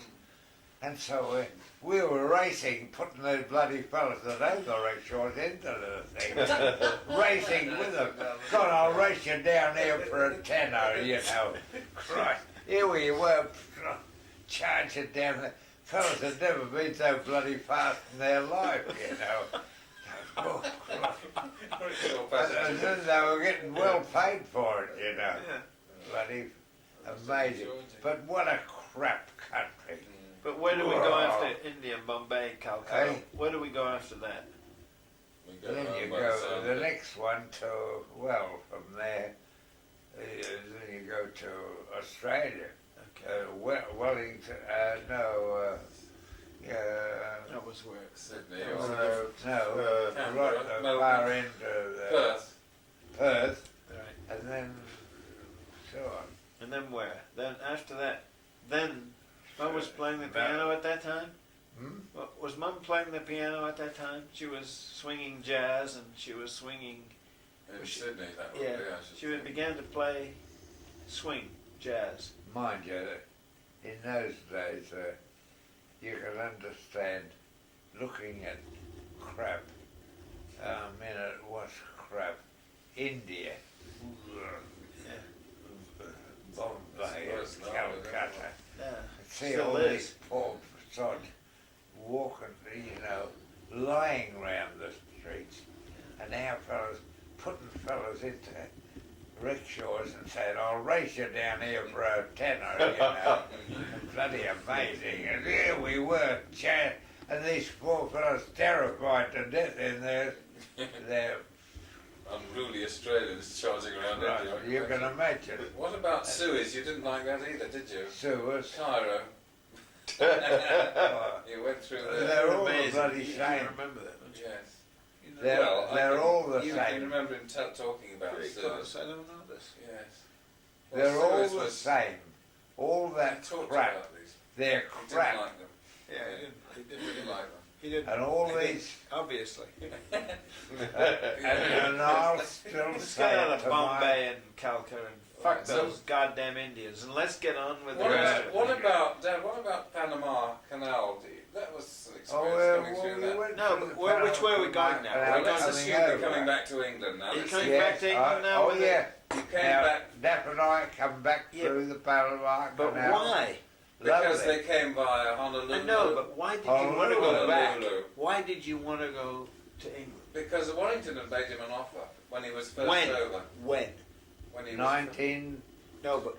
C: And so we were racing, putting those bloody fellas that owned the rickshaws into the thing, racing with them. God, I'll race you down here for a tenner, you know. Christ, here we were, charging down there. Fellas had never been so bloody fast in their life, you know. Oh,
D: Rickshaw
C: and
D: passengers.
C: then they were getting well paid for it, you know. Bloody amazing. But what a crap country.
A: But where do we go
C: Wow.
A: after India, Bombay, Calcutta?
C: Hey.
A: Where do we go after that?
D: We go
C: Then
D: round
C: you
D: by the
C: go,
D: sound
C: the
D: of it.
C: next one to, well, from there, then you go to Australia.
A: Okay.
C: Wellington,
A: That was where.
D: Sydney
A: That was
D: or
C: no,
D: Canberra,
C: right the
D: Melbourne.
C: far end of
D: Perth.
C: Perth,
A: Right.
C: and then so on.
A: And then where? Then after that, then Mum was playing the piano at that time?
C: Hmm?
A: Was Mum playing the piano at that time? She was swinging jazz and she was swinging.
D: In
A: Was she-
D: Sydney, that would
A: Yeah,
D: be, I should
A: she
D: think.
A: began to play swing jazz.
C: Mind you, in those days, you can understand looking at crap. I mean, it was crap. India, Bombay,
D: It's worse now,
C: Calcutta.
A: Yeah,
C: See
A: still
C: all
A: is.
C: these poor sods walking, you know, lying round the streets, and our fellas putting fellas into rickshaws and saying, "I'll race you down here for a tenner," you know. Bloody amazing. And here we were, and these poor fellas terrified to death in their
D: Unruly Australians charging around
C: right,
D: India.
C: you can imagine.
D: What about Suez? You didn't like that either, did you?
C: Sewers.
D: Cairo.
C: Oh,
D: You went through
C: They're
D: there.
C: all
A: Amazing.
C: bloody
A: You
C: same.
A: remember that, don't you?
D: Yes.
A: You know,
C: They're,
D: Well, I
C: they're
D: can-
C: all the
D: You can
C: same.
D: remember him talking about
A: very
D: Suez.
A: close. I don't know this.
D: Yes.
C: They're all
D: Suez
C: the
D: was-
C: same. All
D: He
C: that
D: talked
C: crap.
D: about these.
C: They're
D: He didn't
C: crap.
D: like them.
A: Yeah, he didn't
D: He didn't like them.
A: He didn't.
C: And all
A: he didn't,
C: these,
A: obviously.
C: and I'll still
A: Let's
C: say
A: get out
C: it
A: of
C: to my,
A: Bombay and Calcutta and fuck
D: Right, so-
A: those goddamn Indians and let's get on with the
D: What
A: rest
D: about,
A: of it.
D: what about, Dad, what about Panama Canal? That was an
C: oh,
D: experience coming
C: well,
D: through
C: we
D: that.
C: went
A: No,
C: through
A: but
C: the
A: which way are we
C: Panama
A: going now?
C: Canal
D: Well, let's
C: coming
D: assume you're
C: over.
D: coming back to England now.
A: Are you
D: Let's
A: coming
D: see.
A: back to England now?
C: Oh
A: with it?
C: yeah.
D: You came
C: Now,
D: back
C: Dap and I come back
A: Yeah,
C: through the Panama
A: But
C: Canal.
A: why?
D: because
C: Lovely.
D: they came via Honolulu.
A: I know, but why did you want to go
C: Honolulu.
A: back?
D: Honolulu.
A: Why did you want to go to England?
D: Because Warrington had made him an offer when he was first
A: When?
D: over.
A: When?
D: When he was
C: 1930.
A: No, but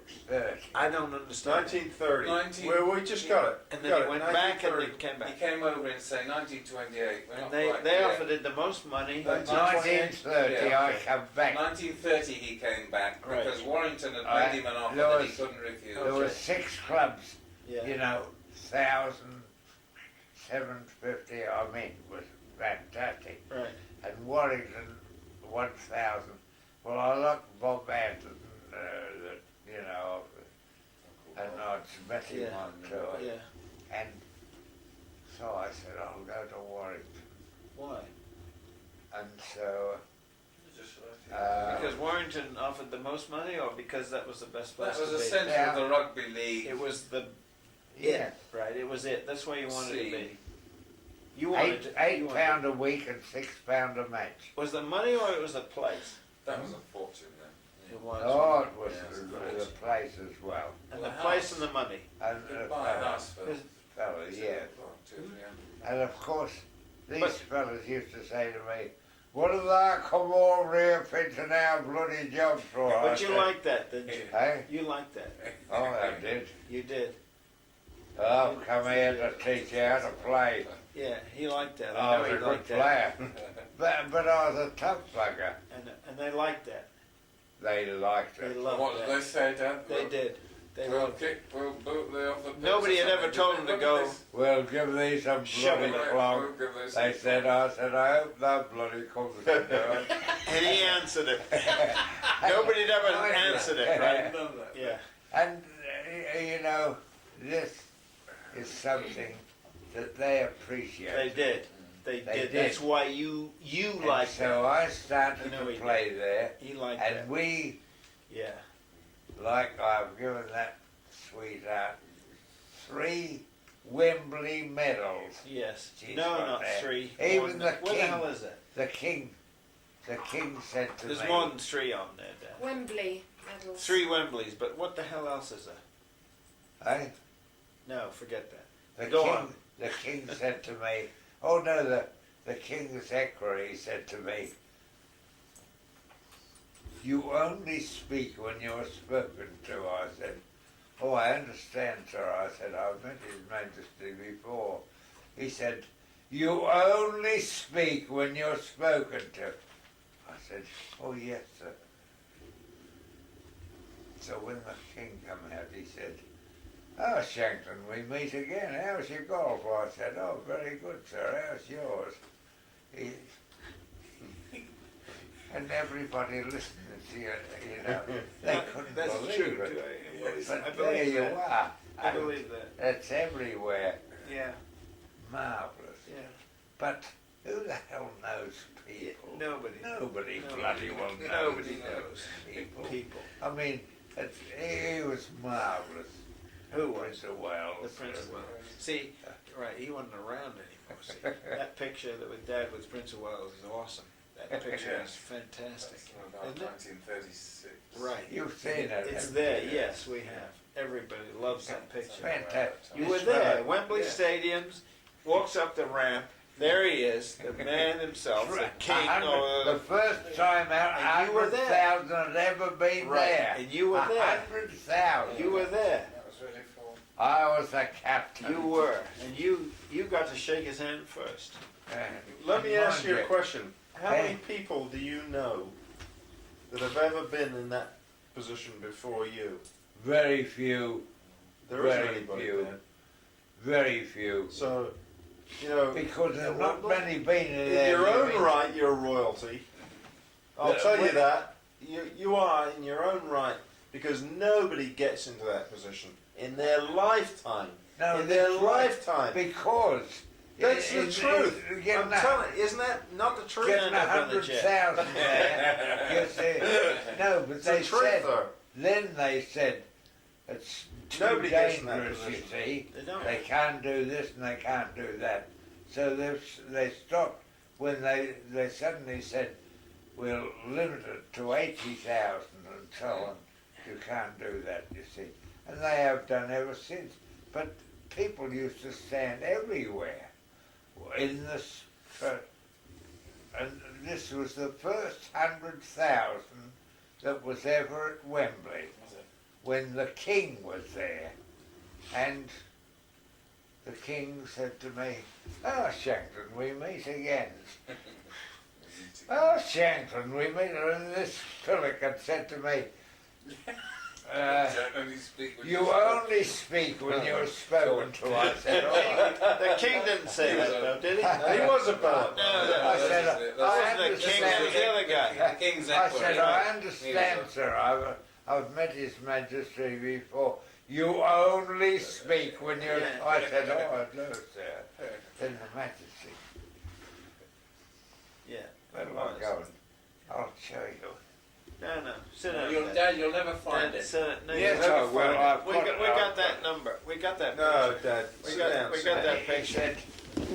A: I don't understand.
H: 1930.
D: 19
H: Well, we just got it.
A: And
H: We
A: then
H: got
A: he
H: it.
A: went back and
H: 1930.
A: then came
D: He
A: back.
D: came over in say 1928. We're
A: And
D: not
A: they
D: quite
A: they
D: there.
A: offered it the most money.
C: 1930
D: Yeah,
C: I
A: okay.
C: come back.
D: 1930 he came back
A: Right.
D: because Warrington had
C: I-
D: made him an offer
C: there
D: that he
C: was-
D: couldn't refuse.
C: There were 6 clubs,
A: Yeah.
C: you know, 1,750, I mean, was fantastic.
A: Right.
C: And Warrington, 1,000. Well, I liked Bob Anton, that, you know, and I'd met him
A: Yeah.
C: on tour.
A: Yeah.
C: And so I said, I'll go to Warrington.
A: Why?
C: And so,
A: Because Warrington offered the most money, or because that was the best place
D: That was
A: to
D: a
A: be?
D: centre
C: Yeah.
D: of the rugby league.
A: It was the
C: yeah,
A: right. It was it. That's where you wanted
D: See.
A: to be. You wanted to.
C: eight
A: you wanted
C: pound a week and £6 a match.
A: Was the money or it was the place?
D: That was a fortune then.
A: It was.
C: Oh, it was
D: Yes,
C: the place as well.
A: And
D: Well,
A: the
D: the
A: place
D: house.
A: and the money.
C: And
D: Could buy a house for
C: fella, yeah.
D: 200-300.
C: And of course, these
A: But-
C: fellas used to say to me, what do they come over here pitching our bloody jobs for? I
A: But you
C: said,
A: liked that, didn't you?
C: Hey?
A: You liked that.
C: Oh, I did.
A: You did.
C: I've come here to teach you how to play.
A: Yeah, he liked that.
C: I
A: I know
C: was
A: he
C: a good
A: liked that.
C: player. but I was a tough bugger.
A: And they liked that.
C: They liked
A: They
C: it.
A: loved
D: What did
A: that.
D: they say, Dad?
A: They did. They
D: We'll
A: loved it.
D: kick, we'll boot the off the pitch
A: Nobody
D: or
A: had ever
D: something.
A: told him to
D: What
A: go.
D: did
C: We'll give these some
A: Shove
C: bloody
A: it.
C: clog.
D: We'll give these
C: They
D: some
C: said, I hope that bloody comes to do it.
A: And he answered it. Nobody had ever answered it, right?
D: None of that.
A: Yeah.
C: And, you know, this is something that they appreciate.
A: They did. They
C: They
A: did.
C: did.
A: That's why you
C: And
A: liked
C: so I started
A: You know
C: to
A: he
C: play there,
A: it. He liked
C: and
A: that.
C: we,
A: Yeah.
C: like I've given that sweetheart, 3 Wembley medals.
A: Yes.
C: She's
A: No,
C: got
A: not
C: that.
A: 3.
C: Even
A: More than
C: the
A: that. What the
C: king.
A: hell is it?
C: The king said to
A: There's
C: me,
A: more than 3 on there, Dad.
G: Wembley medals.
A: 3 Wembleys, but what the hell else is there?
C: eh?
A: No, forget that.
C: The
A: Go
C: king,
A: on.
C: the king said to me, oh no, the king's equerry said to me, you only speak when you're spoken to. I said, oh, I understand, sir. I said, I've met His Majesty before. He said, you only speak when you're spoken to. I said, oh yes, sir. So when the king came out, he said, oh, Shankton, we meet again. How's your golf? I said, oh, very good, sir. How's yours? He, and everybody listening to you, you know, they couldn't
A: That's
C: believe
A: true,
C: it.
A: too. I
C: But
A: believe
C: there you
A: that.
C: are.
A: I
C: And
A: believe that.
C: it's everywhere.
A: Yeah.
C: Marvellous.
A: Yeah.
C: But who the hell knows people?
A: Nobody.
C: Nobody
A: Nobody.
C: bloody well knows.
A: Nobody knows
C: people.
A: people.
C: I mean, he was marvellous.
A: Who was?
C: Prince of Wales.
A: The Prince of Wales. See, right, he wasn't around anymore. See, that picture that with Dad with Prince of Wales is awesome. That picture is fantastic.
D: That's from about
A: Isn't it?
D: 1936.
A: Right.
C: You've seen it.
A: It's
C: haven't
A: there,
C: you?
A: yes, we have. Everybody loves that picture.
C: Fantastic.
A: You were
C: This
A: there,
C: fella-
A: Wembley
C: yeah.
A: Stadiums, walks up the ramp, there he is, the man himself, the king,
C: The
A: or
C: first time out,
A: And you were there.
C: 100,000 had ever been
A: Right,
C: there.
A: and you were there.
C: 100,000.
A: you were there.
D: That was really fun.
C: I was the captain.
A: You were, and you got to shake his hand first.
H: Let me
C: And
H: ask you a
C: mind
H: question. How
C: Hey.
H: many people do you know that have ever been in that position before you?
C: Very few,
H: There isn't
C: Very
H: anybody
C: few.
H: there.
C: very few.
H: So, you know,
C: Because there's
H: Yeah,
C: not
H: well,
C: many been in
H: in
C: there.
H: your own
C: living.
H: right, you're royalty. I'll
C: Yeah,
H: tell you
C: when-
H: that. You are in your own right because nobody gets into that position in their lifetime.
C: No,
H: in their
C: that's right.
H: lifetime.
C: Because
H: That's the truth.
C: Getting
H: I'm telling you, isn't that not the truth?
C: getting
A: End up in the jet.
C: 100,000 there. You see, no, but
H: It's
C: they
H: the truth,
C: said.
H: though.
C: Then they said it's too
H: Nobody gets in that
C: dangerous. You
H: position.
C: see,
A: They don't.
C: they can't do this and they can't do that. So they stopped when they suddenly said we'll limit it to 80,000 and so on. You can't do that. You see, and they have done ever since. But people used to stand everywhere in this, and this was the first 100,000 that was ever at Wembley
D: Was it?
C: when the King was there. And the King said to me, oh, Shankton, we meet again. Oh, Shankton, we meet. And this Pillican said to me,
D: Don't only speak when
C: you
D: you're
C: only speak when you're spoken to. I said, oh.
A: The king didn't say that though, did he?
H: He was a poet.
A: No,
C: I said,
A: that
C: I
A: wasn't the king, that was the other guy.
D: The King's
C: I
D: equerry.
C: said, I understand, sir. I've met His Majesty before. You only speak when you're...
A: Yeah.
C: I said, oh, I know, sir. Then the Majesty.
A: Yeah.
C: Where
A: it
C: am I
A: was.
C: going? I'll show you.
A: No, sit down.
D: You'll, Dad, you'll never find
A: Dad,
D: it.
A: sit down. No,
C: Yes,
A: you
C: I
A: never
C: will.
A: find it.
C: I've
A: We
C: got
A: got,
C: it.
A: we
C: I've
A: got that
C: got it.
A: number. We got that
H: No,
A: picture.
H: Dad.
A: We
H: sit
A: got,
H: down,
A: we
H: sit
A: got
H: down.
A: that
C: He
A: picture.
C: said,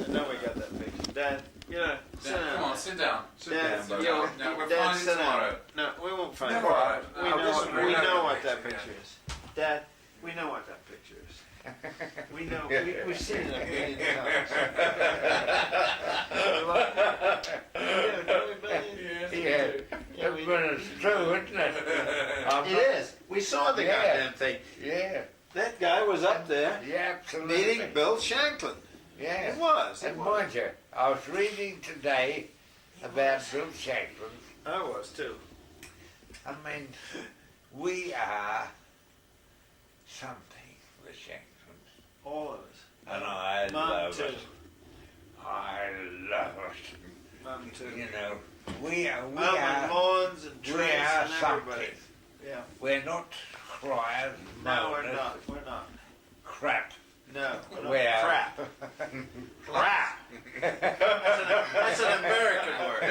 A: No, we got that picture. Dad, You know, sit
D: Dad, come
A: down.
D: on, sit down.
H: Sit
A: Dad,
H: down, buddy.
A: yeah,
D: No, we'll
A: Dad,
D: find it
A: sit down.
D: tomorrow.
A: No, we won't find
D: No,
A: it.
D: all right.
A: We
D: I'll
A: know,
D: disagree
A: we
D: with
A: know
D: that
A: what that
D: picture,
A: picture is. Dad, we know what that picture is. We know, we've seen it a million times.
C: Yeah, but it's true, isn't it?
A: It is. We saw the
C: Yeah.
A: goddamn thing.
C: Yeah,
A: That guy was up there
C: yeah, absolutely.
A: meeting Bill Shanklin.
C: Yeah.
A: It was. It
C: And
A: was.
C: mind you, I was reading today about Bill Shanklin.
A: I was too.
C: I mean, we are something, the Shanklins.
A: All of us.
C: And I
A: Mum
C: love
A: too.
C: it. I love it.
A: Mum too.
C: You know, we are,
A: Mum and Lawns and
C: we
A: Trace
C: are
A: and everybody.
C: something.
A: Yeah.
C: We're not criers,
A: No, we're
C: moaners,
A: not. We're not.
C: crap.
A: No. We're not.
C: We are
A: Crap. Crap. That's an American word.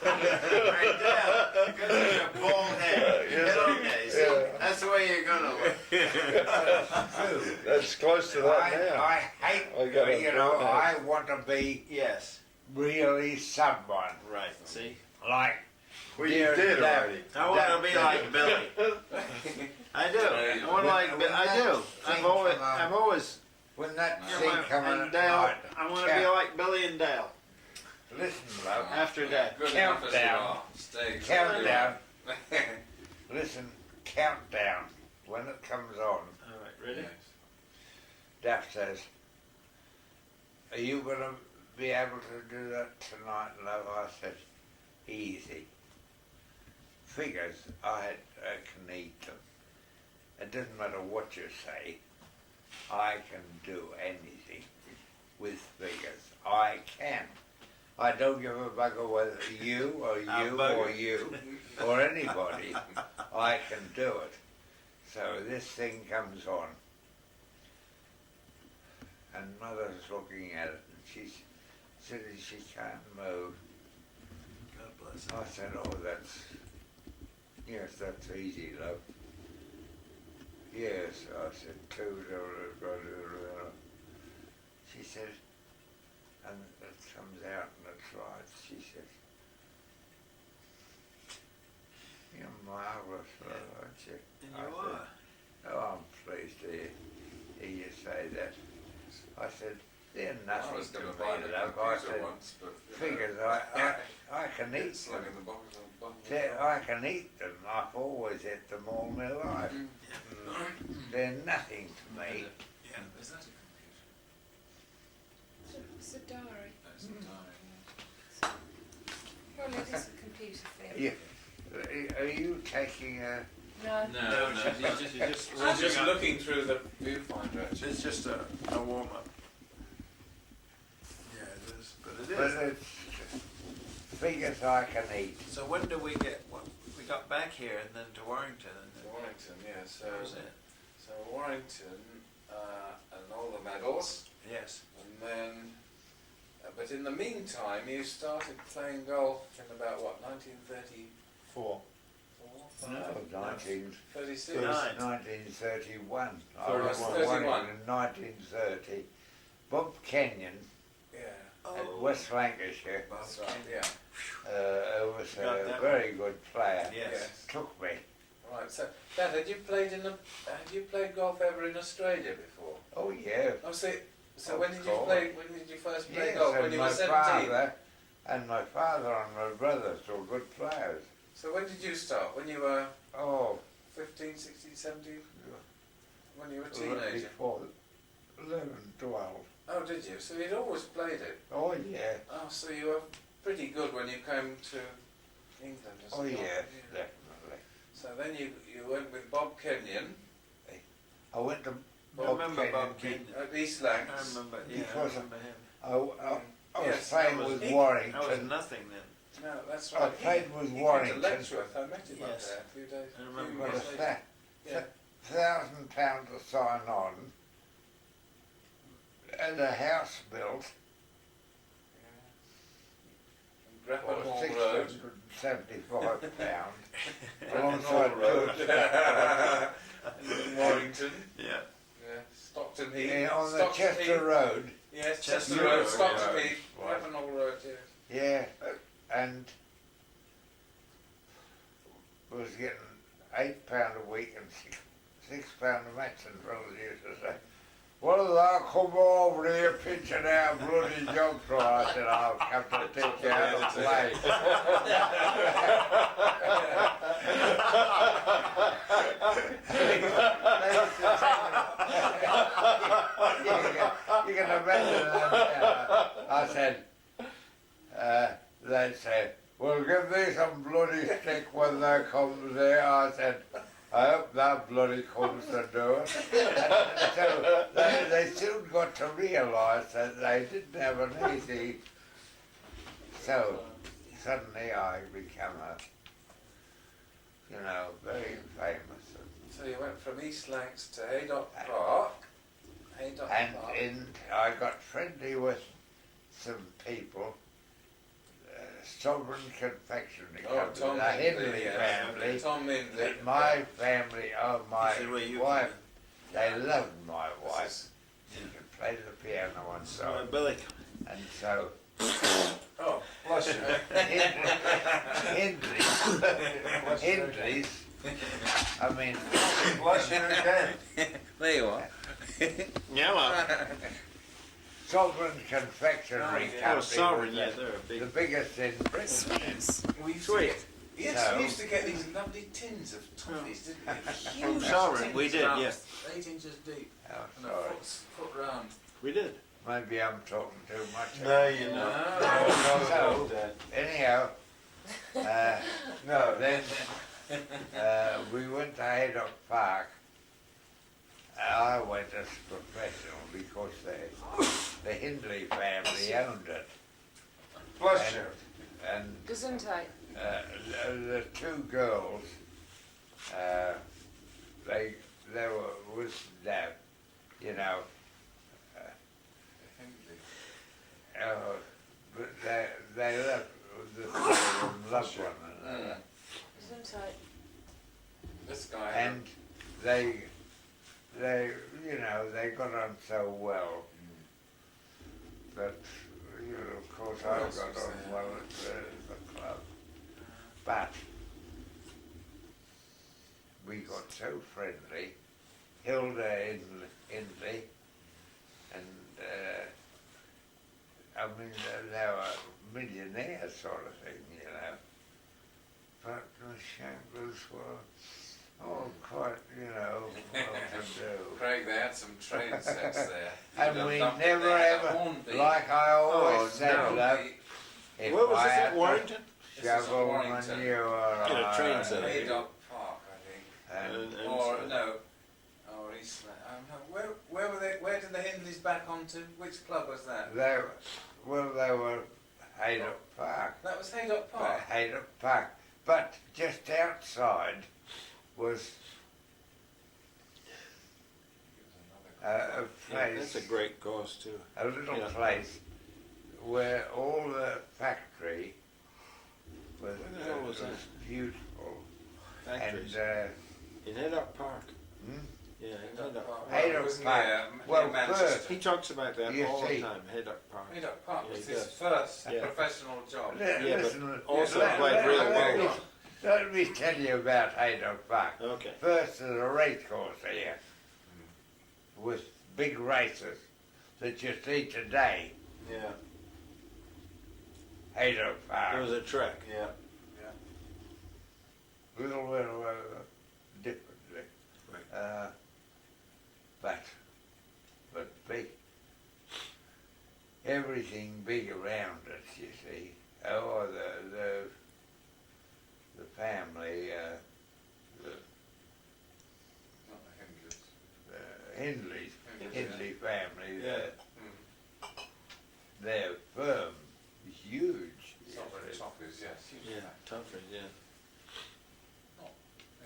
A: Right down. Because of your bald head. It's okay. See, that's the way you're gonna look.
H: That's close to that now.
C: I hate,
H: I got it
C: you know,
H: right now.
C: I want to be
A: Yes.
C: really someone.
A: Right. See.
C: Like,
H: Well, you
C: dear
H: did
C: Dad.
H: already.
A: I want to be like Billy. I do. I want to like. I do. I've always.
C: when that
A: You're
C: thing
A: my-
C: come
A: and
C: at
A: Dale.
C: night,
A: I want to be like Billy and Dale
C: listen, love,
A: after Dad.
D: Good enough as you
C: Countdown.
D: are. Stay exactly
C: countdown,
D: right.
C: listen, countdown, when it comes on,
A: All right. Ready?
D: Yes.
C: Daff says, are you going to be able to do that tonight, love? I said, easy. Figures, I can eat them. It doesn't matter what you say, I can do anything with figures. I can. I don't give a bugger whether you or you or anybody. I can do it. So this thing comes on, and Mother's looking at it, and she said she can't move.
A: God bless.
C: I said, oh, yes, that's easy, love. Yes, I said, she said, and it comes out and it's right, she said, you're marvellous, love, aren't you?
A: And
C: I
A: you
C: said,
A: are.
C: oh, I'm pleased to hear you say that. I said, they're
D: I
C: nothing
D: was
C: to
D: going
C: me,
D: to buy the
C: love. I
D: computer
C: said,
D: once, but
C: figures, I can eat
D: it's slung
C: them.
D: in the box on
C: I can eat them. I've always ate them all my life. They're nothing to me.
D: Yeah, is that a computer?
G: It's a diary.
D: That's a diary.
G: Well, it is a computer thing.
C: Yeah. Are you taking a...
G: No.
D: No,
A: you're just
D: I'm just looking through the viewfinder actually.
A: It's just a warm up. Yeah, it is. But it
C: But
A: is.
C: it's figures I can eat.
A: So when do we get? Well, we got back here and then to Warrington and then
D: Warrington, yeah. So,
A: that was it.
D: so Warrington and all the medals,
A: Yes.
D: and then. But in the meantime, you started playing golf in about what, 1934? 36.
C: 1931. I was
D: 31.
C: born in 1930. Bob Kenyon
D: Yeah,
C: at West Lancashire,
D: that's right. Yeah.
C: who was
A: Got
C: a
A: that
C: very good player,
A: Yes.
C: took me.
D: Right. So, Dad, had you played golf ever in Australia before?
C: Oh yeah.
D: Oh, so
C: Of
D: when did you
C: course.
D: play? When did you first play
C: Yes,
D: golf?
C: and
D: When you
C: my
D: were 17.
C: my father and my brothers were good players.
D: So when did you start? When you were
C: Oh,
D: 15, 16, 17? When you were a teenager?
C: before 11, 12.
D: Oh, did you? So you'd always played it?
C: Oh yeah.
D: Oh, so you were pretty good when you came to England as
C: Oh
D: well.
C: yes, definitely.
D: So then you went with Bob Kenyon
C: I went to
A: I remember Bob
C: Kenyon
A: Kenyon.
D: at East
A: I
D: Lancs.
A: remember. Yeah, I
C: Because-
A: remember him.
C: I was
D: Yes,
C: playing
A: that was-
C: with
A: That was
C: Warrington.
A: nothing then.
D: No, that's
C: I
D: right.
C: played with
D: He came to
C: Warrington.
D: Letchworth. I met him up
A: Yes.
D: there a few days.
A: I remember
C: Well,
D: years
C: it's
D: later.
C: that
D: Yeah.
C: £1,000 to sign on, and a house built
D: Grappan
C: for
D: Hall Road.
C: £675
D: Grappan Hall
C: alongside
D: Road.
C: George.
D: In Warrington.
A: Yeah.
D: Yeah. Stockton Heath.
C: on the
D: Stockton
C: Chester
D: Heath.
C: Road.
D: Yes,
H: Chester
D: Chester Road,
H: Road,
D: Stockton
H: yeah.
D: Heath,
C: Right.
D: Ravenel Road, yes.
C: Yeah, and was getting £8 a week and £6 a month, and fellas used to say, "Well, thou come over here pitching out bloody jokes," so I said, "I'll come to teach you how to play." You can imagine that. I said, they said, "We'll give thee some bloody stick when they comes here." I said, "I hope that bloody comes to do it." And so they soon got to realise that they didn't have an easy. So suddenly I became very famous.
D: So you went from East Lancs to Haydock Park. Haydock
C: And
D: Park.
C: I got friendly with some people. Sovereign Confectionery
D: Oh,
C: Company,
D: Tom
C: the
D: Hindley,
C: Hindley
D: yes.
C: family.
D: Tom Hindley.
C: My family, my
A: This is where you
C: wife,
A: come
C: they loved my
D: This
C: wife.
D: is-
C: She could play the piano and
A: in.
C: so,
A: Billy.
C: and so
D: Oh,
H: Bless you.
C: Hindley's, I mean,
H: Bless you again.
D: there you are.
A: Yeah, well.
C: Sovereign Confectionery
A: Oh,
C: Company
A: Sovereign,
C: was
A: yeah, they're a
C: the
A: big.
C: biggest in Britain.
D: We used
A: Sweet.
D: To get, yes,
C: So-
D: we used to get these lovely tins of toffees, didn't we? Huge
A: Sovereign,
D: tins,
A: we did,
D: about
A: yes.
D: 8 inches deep
C: Oh,
D: and a
C: sorry.
D: foot round.
A: We did.
C: Maybe I'm talking too much.
H: No, you're not. No, Dad.
C: Anyhow,
H: No.
C: then we went to Haydock Park. I went as professional because the Hindley family owned it.
H: Bless you.
C: And
G: Gesundheit.
C: the two girls, they were with Dad, you know, but they loved, the two of them loved one another.
G: Gesundheit.
D: This guy.
C: And they they got on so well that, of course, I
D: What else
C: got
D: was
C: on
D: there?
C: well at the club. But we got so friendly, Hilda Hindley, and I mean, they were millionaires sort of thing, you know. But the Shanklers were all quite, well to do.
D: Craig, they had some train sets there.
C: And
D: You'd
C: we
D: have loved it.
C: never
D: They had a
C: ever,
D: Hornby.
C: like I always
A: Oh,
C: said,
A: no.
C: love, if
A: Where was
C: I
A: this
C: had
A: at
C: to
A: Warrington?
D: This is at
C: shovel
D: Warrington.
C: manure,
A: Get a train set up.
D: Haydock Park, I think.
C: and
D: Or no, or East Lancs. Where were they? Where did the Hindleys back onto? Which club was that?
C: they were Haydock Park.
D: That was Haydock Park.
C: Haydock Park. But just outside was a
A: Yeah,
C: place,
A: that's a great cause too.
C: a little
A: Yeah.
C: place where all the factory was,
A: Where the hell was that?
C: beautiful.
A: Factories.
C: And
A: In Haydock Park.
C: hmm?
A: Yeah, in
D: Haydock
A: Haydock
D: Park.
A: Park.
C: Haydock
D: It was
C: Park.
D: near
C: Well,
D: Manchester.
C: first-
A: He talks about that
C: You
A: all
C: see.
A: the time, Haydock Park.
D: Haydock Park
A: Yeah,
D: was
A: he
D: his
A: does.
D: first
A: Yeah.
D: professional job.
C: Li-
A: Yeah, but
C: listen,
A: also
C: let-
A: played
C: let-
A: real
C: let
A: well.
C: me- Let me tell you about Haydock Park.
A: Okay.
C: First, there's a race course here with big races that you see today.
A: Yeah.
C: Haydock Park.
A: There was a track.
H: Yeah.
C: Little bit differently.
A: Right.
C: But big. Everything big around it, you see. Oh, the family,
D: Not the Hindleys.
C: the Hindley
D: Hindleys,
C: family,
A: Yeah.
C: their firm is huge. you
D: Sovereign
C: see.
D: Toffees, yes.
A: Yeah, tougher, yeah.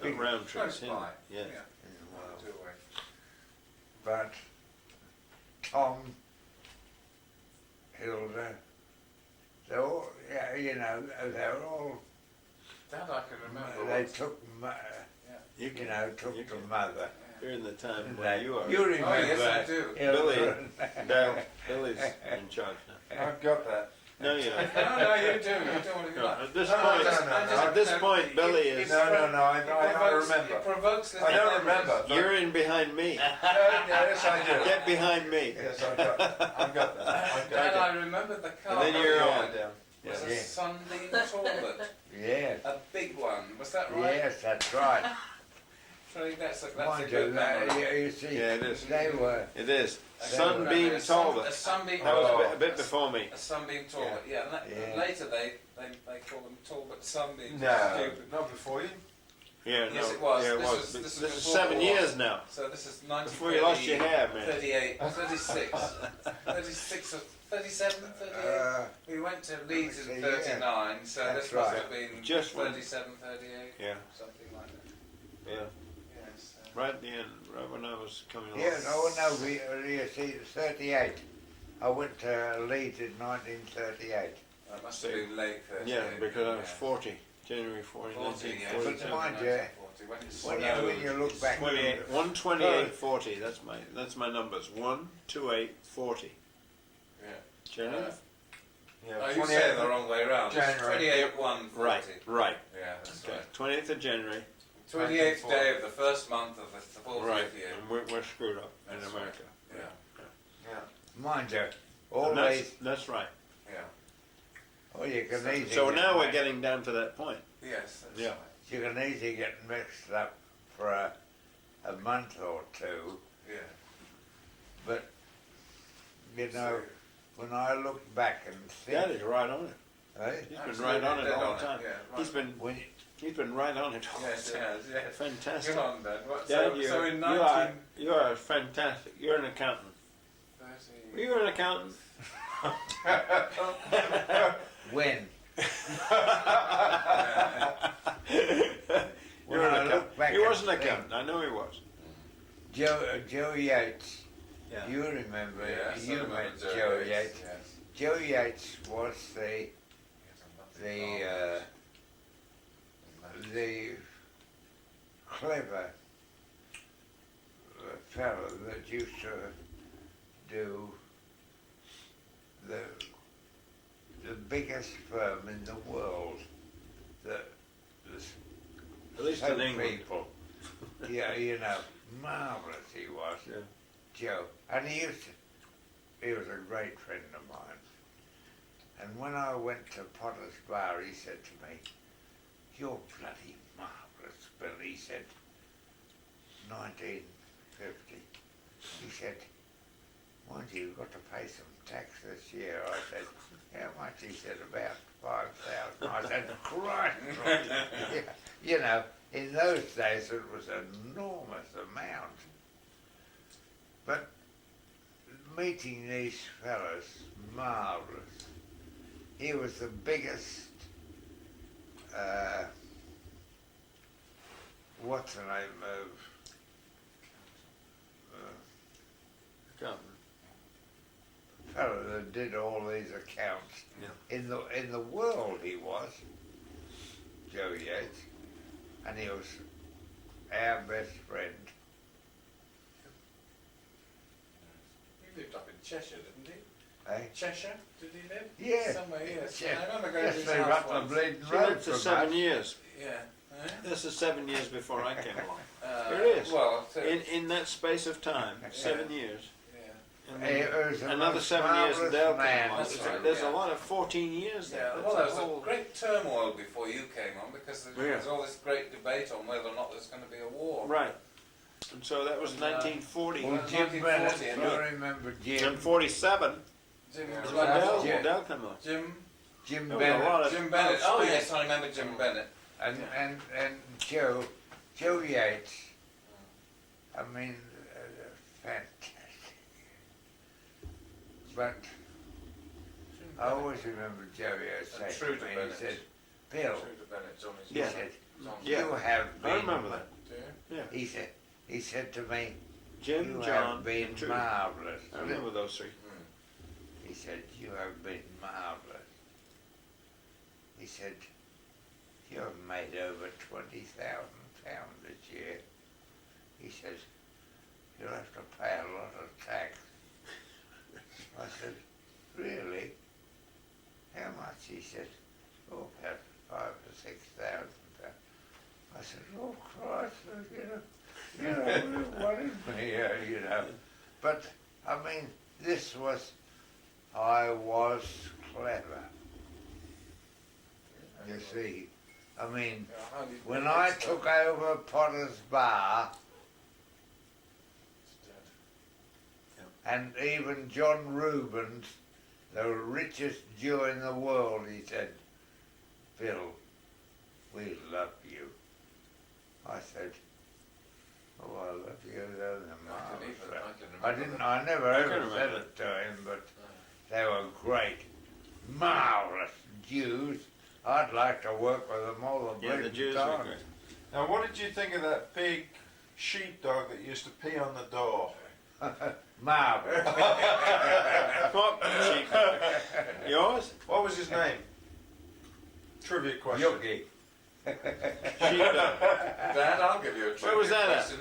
C: Big
A: Big round trips.
D: Close by.
A: Yeah.
C: Yeah, well,
D: Two away.
C: but Tom, Hilda, they're all, they're all,
D: That I can remember.
C: they
D: was-
C: took,
A: You
C: took
A: you
C: to mother.
D: Yeah.
A: during the time
C: Didn't
A: when
C: they?
A: you were.
C: You remember
D: Oh, yes, I do.
A: Billy. Billy's in charge now.
H: I've got that.
A: No, you don't.
D: No, you do. You do what you
A: No,
D: like.
A: at this
H: No,
A: point,
H: no,
A: at this point, Billy is.
H: No, I remember.
D: It provokes
H: I don't remember. but-
A: You're in behind me.
H: Yes, I do.
A: Get behind me.
H: Yes, I've got that. I've got
D: And
H: that.
D: I remember the car.
A: And then you're
H: I'll
A: on.
H: write it down.
D: was a
C: Yeah.
D: Sunbeam toilet.
C: Yes,
D: A big one. Was that right?
C: yes, that's right.
D: So that's a
C: Mind
D: good
C: you,
D: memory.
C: you see,
A: Yeah, it is.
C: they were,
A: It is.
D: A
A: Sunbeam
D: A
A: toilet.
D: sunbeam
A: That was
D: toilet.
A: a bit before me.
D: A sunbeam toilet. Yeah. And
C: Yeah.
D: later they call them talbot sunbeams.
H: No,
D: Stupid.
H: not before you.
A: Yeah,
D: Yes,
A: no,
D: it was.
A: Yeah, it
D: This
A: was.
D: was-
A: But
D: this was
A: this is
D: before
A: 7
D: the war.
A: years now.
D: So this is 1930,
A: Before you lost your hair, man.
D: 38, 36, 36 or 37, 38. We went to Leeds in
C: Yeah.
D: 39, so
C: That's
D: this must
C: right.
D: have been
A: Just when-
D: 37, 38,
A: Yeah,
D: something like that.
A: yeah.
D: Yes.
A: Right at the end, right when I was coming along.
C: yeah, no, you see, 38. I went to Leeds in 1938.
D: That must have been late 38.
A: Yeah, because I was
D: yeah.
A: 40. January 40,
D: 40, yeah.
A: 1947.
C: But mind you,
D: 1940, when it
C: When you look back,
A: 28, 128, 40. That's my numbers. 1, 2, 8, 40.
D: Yeah.
A: January?
H: Yeah,
D: Oh, you
H: 28
D: say it the wrong way around.
H: January.
D: 28, 1, 40.
A: Right.
D: Yeah, that's
A: Okay.
D: right.
A: 28th of January.
D: 28th day of the first month of the 40th
A: Right.
D: year.
A: And we're screwed up in
D: That's
A: America.
D: Yeah,
H: Yeah.
C: mind you, all
A: And that's,
C: these,
A: that's right.
D: yeah.
C: oh, you can easily
A: So
C: get
A: now we're
C: mixed-
A: getting down to that point.
D: Yes, that's
A: Yeah.
D: right.
C: you can easily get mixed up for a month or two,
D: Yeah.
C: but, you know, when I look back and
A: Dad
C: think,
A: is right on it.
C: eh,
A: He's been right on it
D: Dead
A: all
D: on
A: the time.
D: Yeah, right.
A: He's been right on it all
D: Yes,
A: the time.
D: yes, yes.
A: Fantastic.
D: Good on, Dad. What,
A: Dad,
D: so in
A: you are fantastic. You're an accountant.
D: 1930...
A: You're an accountant.
C: when,
A: You're
C: When
A: an
C: I
A: accountant.
C: look back
A: He was
C: and
A: an
C: think-
A: accountant. I know he was.
C: Joe Yates,
A: Yeah.
C: you remember,
D: Yes, I
C: you
D: remember
C: met Joe Yates.
D: Yes.
C: Joe Yates was the clever fellow that used to do the biggest firm in the world that was
A: At least
C: so
A: in England.
C: people. Yeah, you know, marvellous he was,
A: Yeah.
C: Joe. And he was a great friend of mine. And when I went to Potter's Bar, he said to me, "You're bloody marvellous, Bill," he said, 1950. He said, "Mind you, you've got to pay some tax this year." I said, "How much?" He said, "About 5,000. I said, "Christ." Yeah, you know, in those days it was an enormous amount. But meeting these fellows, marvellous. He was the biggest, what's the name of,
A: Accountant.
C: fellow that did all these accounts.
A: Yeah.
C: In the world he was, Joe Yates, and he was our best friend.
D: He lived up in Cheshire, didn't he?
C: Eh?
D: Cheshire, did he live?
C: Yeah.
D: Somewhere, yes.
C: Yeah.
D: I remember going to
C: Just
D: his
C: they
D: house
C: up the
D: once.
C: bleeding
A: She
C: road
A: lived for
C: from
A: 7
C: us.
A: years.
D: Yeah. Eh?
A: This is 7 years before I came along.
D: There
A: It is.
D: Well,
A: In that space of time, 7 years.
D: yeah.
A: And
C: He
A: then
C: was the
A: another
C: most
A: 7 years
C: marvellous
A: Dale came
C: man.
A: along.
D: That's right,
A: There's
D: yeah.
A: a lot of 14 years there.
D: Yeah,
A: That's
D: well,
A: a
D: there was
A: whole-
D: a great turmoil before you came on because there
A: Yeah.
D: was all this great debate on whether or not there's going to be a war.
A: Right. And so that was 1940.
C: Well,
D: Well,
C: Jim
D: 1940,
C: Bennett,
D: yeah.
C: I remember Jim.
A: And 47
D: Jim,
H: Yeah.
A: is
H: Well,
A: when
H: that's-
C: yeah.
A: Dale came along.
C: Jim
A: There was a
C: Bennett.
A: lot of
D: Jim Bennett. Oh
A: outstanding-
D: yes, I remember Jim Bennett.
C: And Joe Yates, I mean, fantastic. But I always remember Joe Yates
D: And
C: saying
D: true
C: to
D: to
C: me, he
D: Bennett.
C: said, "Bill,"
D: True to Bennett, Johnny's
C: he
A: Yeah.
C: said,
D: John.
A: Yeah.
C: "you have been."
A: I remember that.
D: Do you?
C: He said to me,
A: Jim,
C: "You
A: John,
C: have been
A: and Trudy.
C: marvellous."
A: I remember those three.
C: He said, "You have been marvellous." He said, "You have made over £20,000 this year." He says, you'll have to pay a lot of tax. I said, really? How much? He said, oh, about 5,000 or 6,000. I said, oh Christ, what is me, you know. But, I mean, I was clever. You see, I mean, when I took over Potter's Bar, and even John Rubens, the richest Jew in the world, he said, Bill, we love you. I said, oh, I love you, those are marvellous. I never ever said it to him, but they were great, marvellous Jews. I'd like to work with them all the
A: Yeah, the Jews were great.
H: Now, what did you think of that big sheepdog that used to pee on the door?
C: Marvellous.
A: What sheep? Yours?
H: What was his name? Trivia question.
C: Yucky.
A: Sheepdog.
D: Dad, I'll give you a
A: Where was that at?
D: question.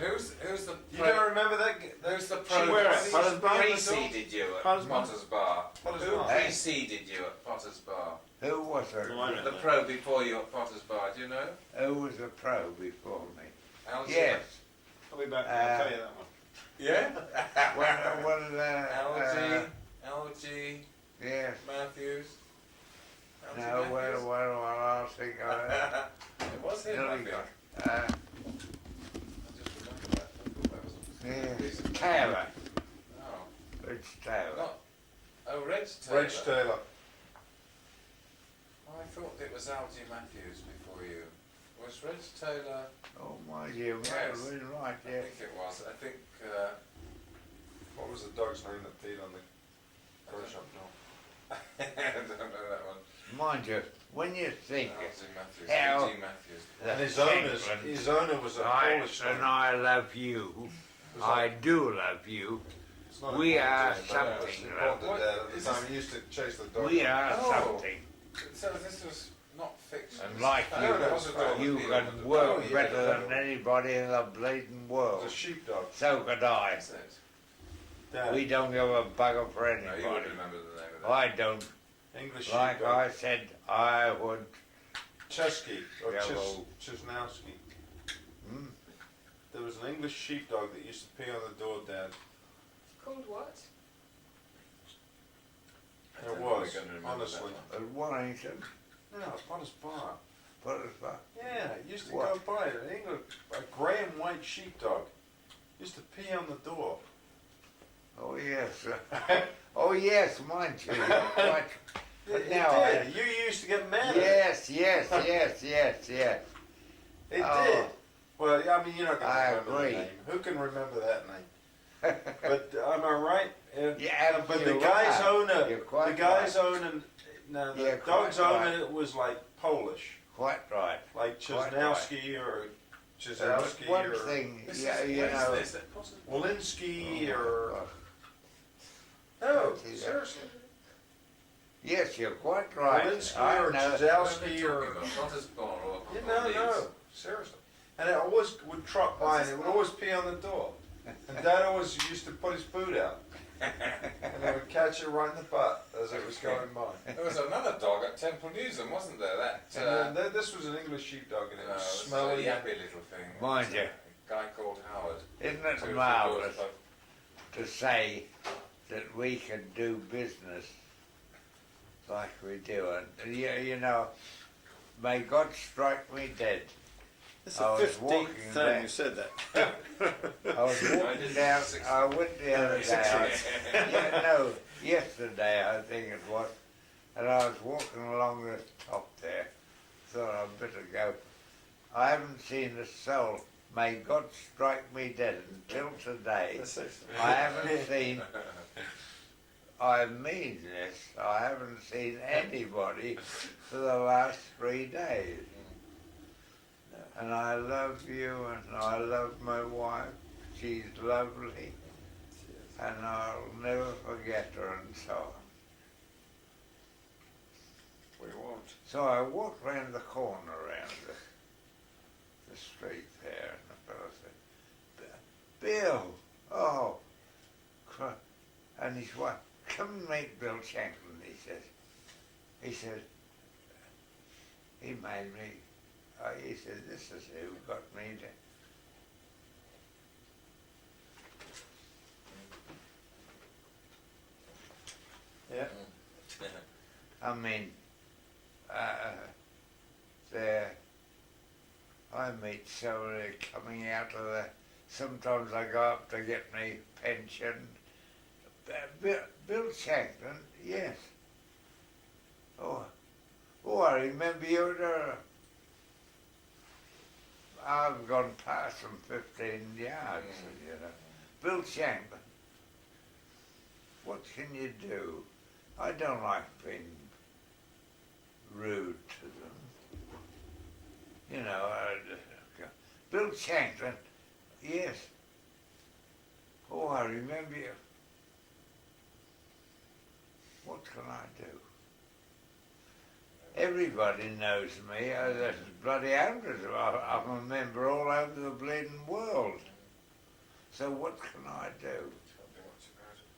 D: Who's the
H: You don't remember that?
D: who's the
A: She where at?
D: pro
A: Potter's Bar?
D: preceded you at
A: Potter's Bar?
D: Potter's Bar?
H: Potter's
D: Who
H: Bar.
D: preceded you at Potter's Bar?
C: Who was
A: Oh, I
C: a
A: know.
D: The pro before you at Potter's Bar, do you know?
C: Who was a pro before me?
D: Algy?
C: Yes.
A: I'll be back. I'll tell you that one.
D: Yeah? Algy,
C: Yes.
D: Matthews. Algy
C: No,
D: Matthews?
C: I'll think of it.
D: It was him,
C: Nearly
D: I think.
C: got-
D: I just remember that. I thought that was
C: yeah. Taylor.
D: Oh,
C: It's Taylor.
D: not. Oh, Reg Taylor.
H: Reg Taylor.
D: I thought it was Algy Matthews before you. Was Reg Taylor?
C: Oh my, you might
D: Yes.
C: have been right,
D: I
C: yes.
D: think it was. I think.
H: What was the dog's name that peed on the toy shop door?
D: I don't know that one.
C: Mind you, when you think
D: Algy Matthews.
C: How-
D: Algy Matthews.
H: And
C: that
H: his owner was a Polish
C: and
H: dog.
C: I love you, I do love you,
H: It's not
C: we
H: important
C: are
H: to him, but
C: something,
H: it's important to
D: What
H: Dad at
D: is
H: the time.
D: this?
H: He used to chase the dog.
C: we are
D: Oh.
C: something.
D: So this was not fiction.
C: And like
D: Oh,
H: you,
D: there was a dog
C: You
D: that peed on
C: can
D: the
C: work
D: door.
H: yeah,
C: better
H: yeah.
C: than anybody in the bleeding
H: It
C: world.
H: was a sheepdog.
C: So could I.
D: That's it.
H: Dad.
C: We don't give a bugger for
D: No, you
C: anybody.
D: wouldn't remember the name of that.
C: I don't.
H: English
C: Like
H: sheepdog.
C: I said, I would.
H: Chesky or
C: Yeah, well-
H: Chisnowski.
C: Hmm?
H: There was an English sheepdog that used to pee on the door, Dad.
G: Called what?
D: I
H: There
D: don't know
H: was,
D: we're gonna remember
H: honestly.
D: that one.
C: At Warrington,
H: No, Potter's Bar.
C: Pottersburg.
H: Yeah, it used to
C: What?
H: go by. An English, a grey and white sheepdog. Used to pee on the door.
C: Oh yes. Oh yes, mind you. Quite. But
H: It
C: now
H: did. You used to get mad at it.
C: Yes.
H: It
C: Oh.
H: did. Well, I mean, you're not going
C: I
H: to remember
C: agree.
H: the name. Who can remember that name? But am I right?
C: Yeah,
H: But the
C: you're
H: guy's
C: right.
H: owner,
C: You're quite
H: the guy's
C: right.
H: owner, no, the
C: You're
H: dog's
C: quite
H: owner was like Polish,
C: Quite right.
H: like
C: Quite
H: Chisnowski or
C: But
H: Chisowski
C: one
H: or
C: thing,
D: This
C: yeah,
D: is,
C: you
D: what
C: know.
D: is this? At Potter's Bar?
H: Walensky
C: Oh,
H: or
C: God.
H: no,
C: Yeah.
H: seriously,
C: Yes, you're quite right.
H: Walensky
C: I
H: or
C: know.
D: What are
H: Chisowski
D: they
H: or
D: talking about? Potter's Bar or
H: no, seriously. And it always would trot by and it would always pee on the door. And Dad always used to put his boot out. And they would catch it right in the butt as it was going by.
D: There was another dog at Temple Newsam, wasn't there? That
H: And then this was an English sheepdog and it was
D: it was a
H: smelly.
D: yappy little thing.
C: Mind
D: It was
C: you.
D: a guy called Howard.
C: Isn't
D: Two or
C: it
D: three
C: marvellous
D: doors
C: to say that we can do business like we do? And you know, may God strike me dead.
A: It's
C: I
A: the
C: was
A: 15th
C: walking
A: time
C: back.
A: you said that.
C: I was walking down. I went the other day. Yeah, no, yesterday I think it was, and I was walking along the top there. Thought I'd better go. I haven't seen a soul. May God strike me dead until today. I haven't seen. I mean this. I haven't seen anybody for the last 3 days. And I love you, and I love my wife. She's lovely, and I'll never forget her, and so on.
A: We won't.
C: So I walked round the corner around the street there, and the fellow said, Bill, oh, and his wife, come and meet Bill Shanklin, he says. He said, he made me, he said, this is who got me to.
H: Yeah.
C: I mean, there, I meet so many coming out of the, sometimes I go up to get me pension. Bill Shanklin, yes. Oh, I remember you there. I've gone past them 15 yards, you know. Bill Shanklin, what can you do? I don't like being rude to them. You know, Bill Shanklin, yes. Oh, I remember you. What can I do? Everybody knows me. There's bloody hundreds of them. I'm a member all over the bleeding world. So what can I do?
H: Can't do much about it.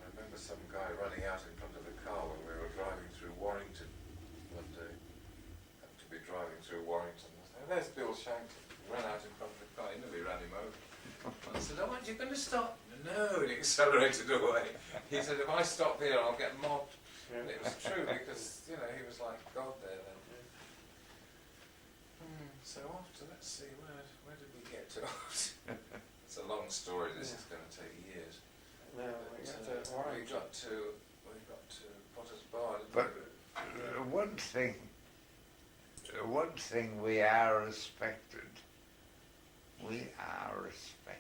H: I remember some guy running out in front of the car when we were driving through Warrington one day. Happened to be driving through Warrington. I said, there's Bill Shanklin. He ran out in front of the car. He nearly ran him over. I said, oh, aren't you going to stop? No, he accelerated away. He said, if I stop here, I'll get mobbed. And it was true because, you know, he was like God there then. So after, let's see, where did we get to? It's a long story, this is going to take years.
A: No,
H: We got to Potter's Bar.
C: But one thing we are respected. We are respected.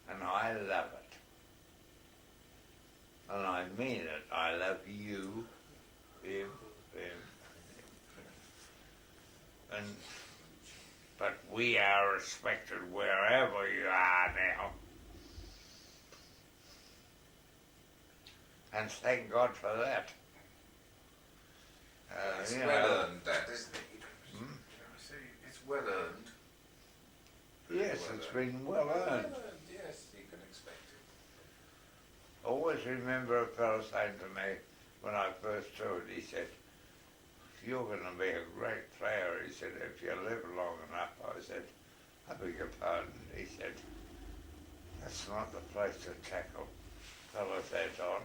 C: And I love it. And I mean it. I love you, him. But we are respected wherever you are now. And thank God for that.
H: It's
C: you know,
H: well earned, that, isn't it? It's well earned.
C: yes, it's been well earned.
H: Yes, you can expect it.
C: Always remember a fellow saying to me when I first toured, he said, you're going to be a great player. He said, if you live long enough. I said, I beg your pardon. He said, that's not the place to tackle fellas heads on.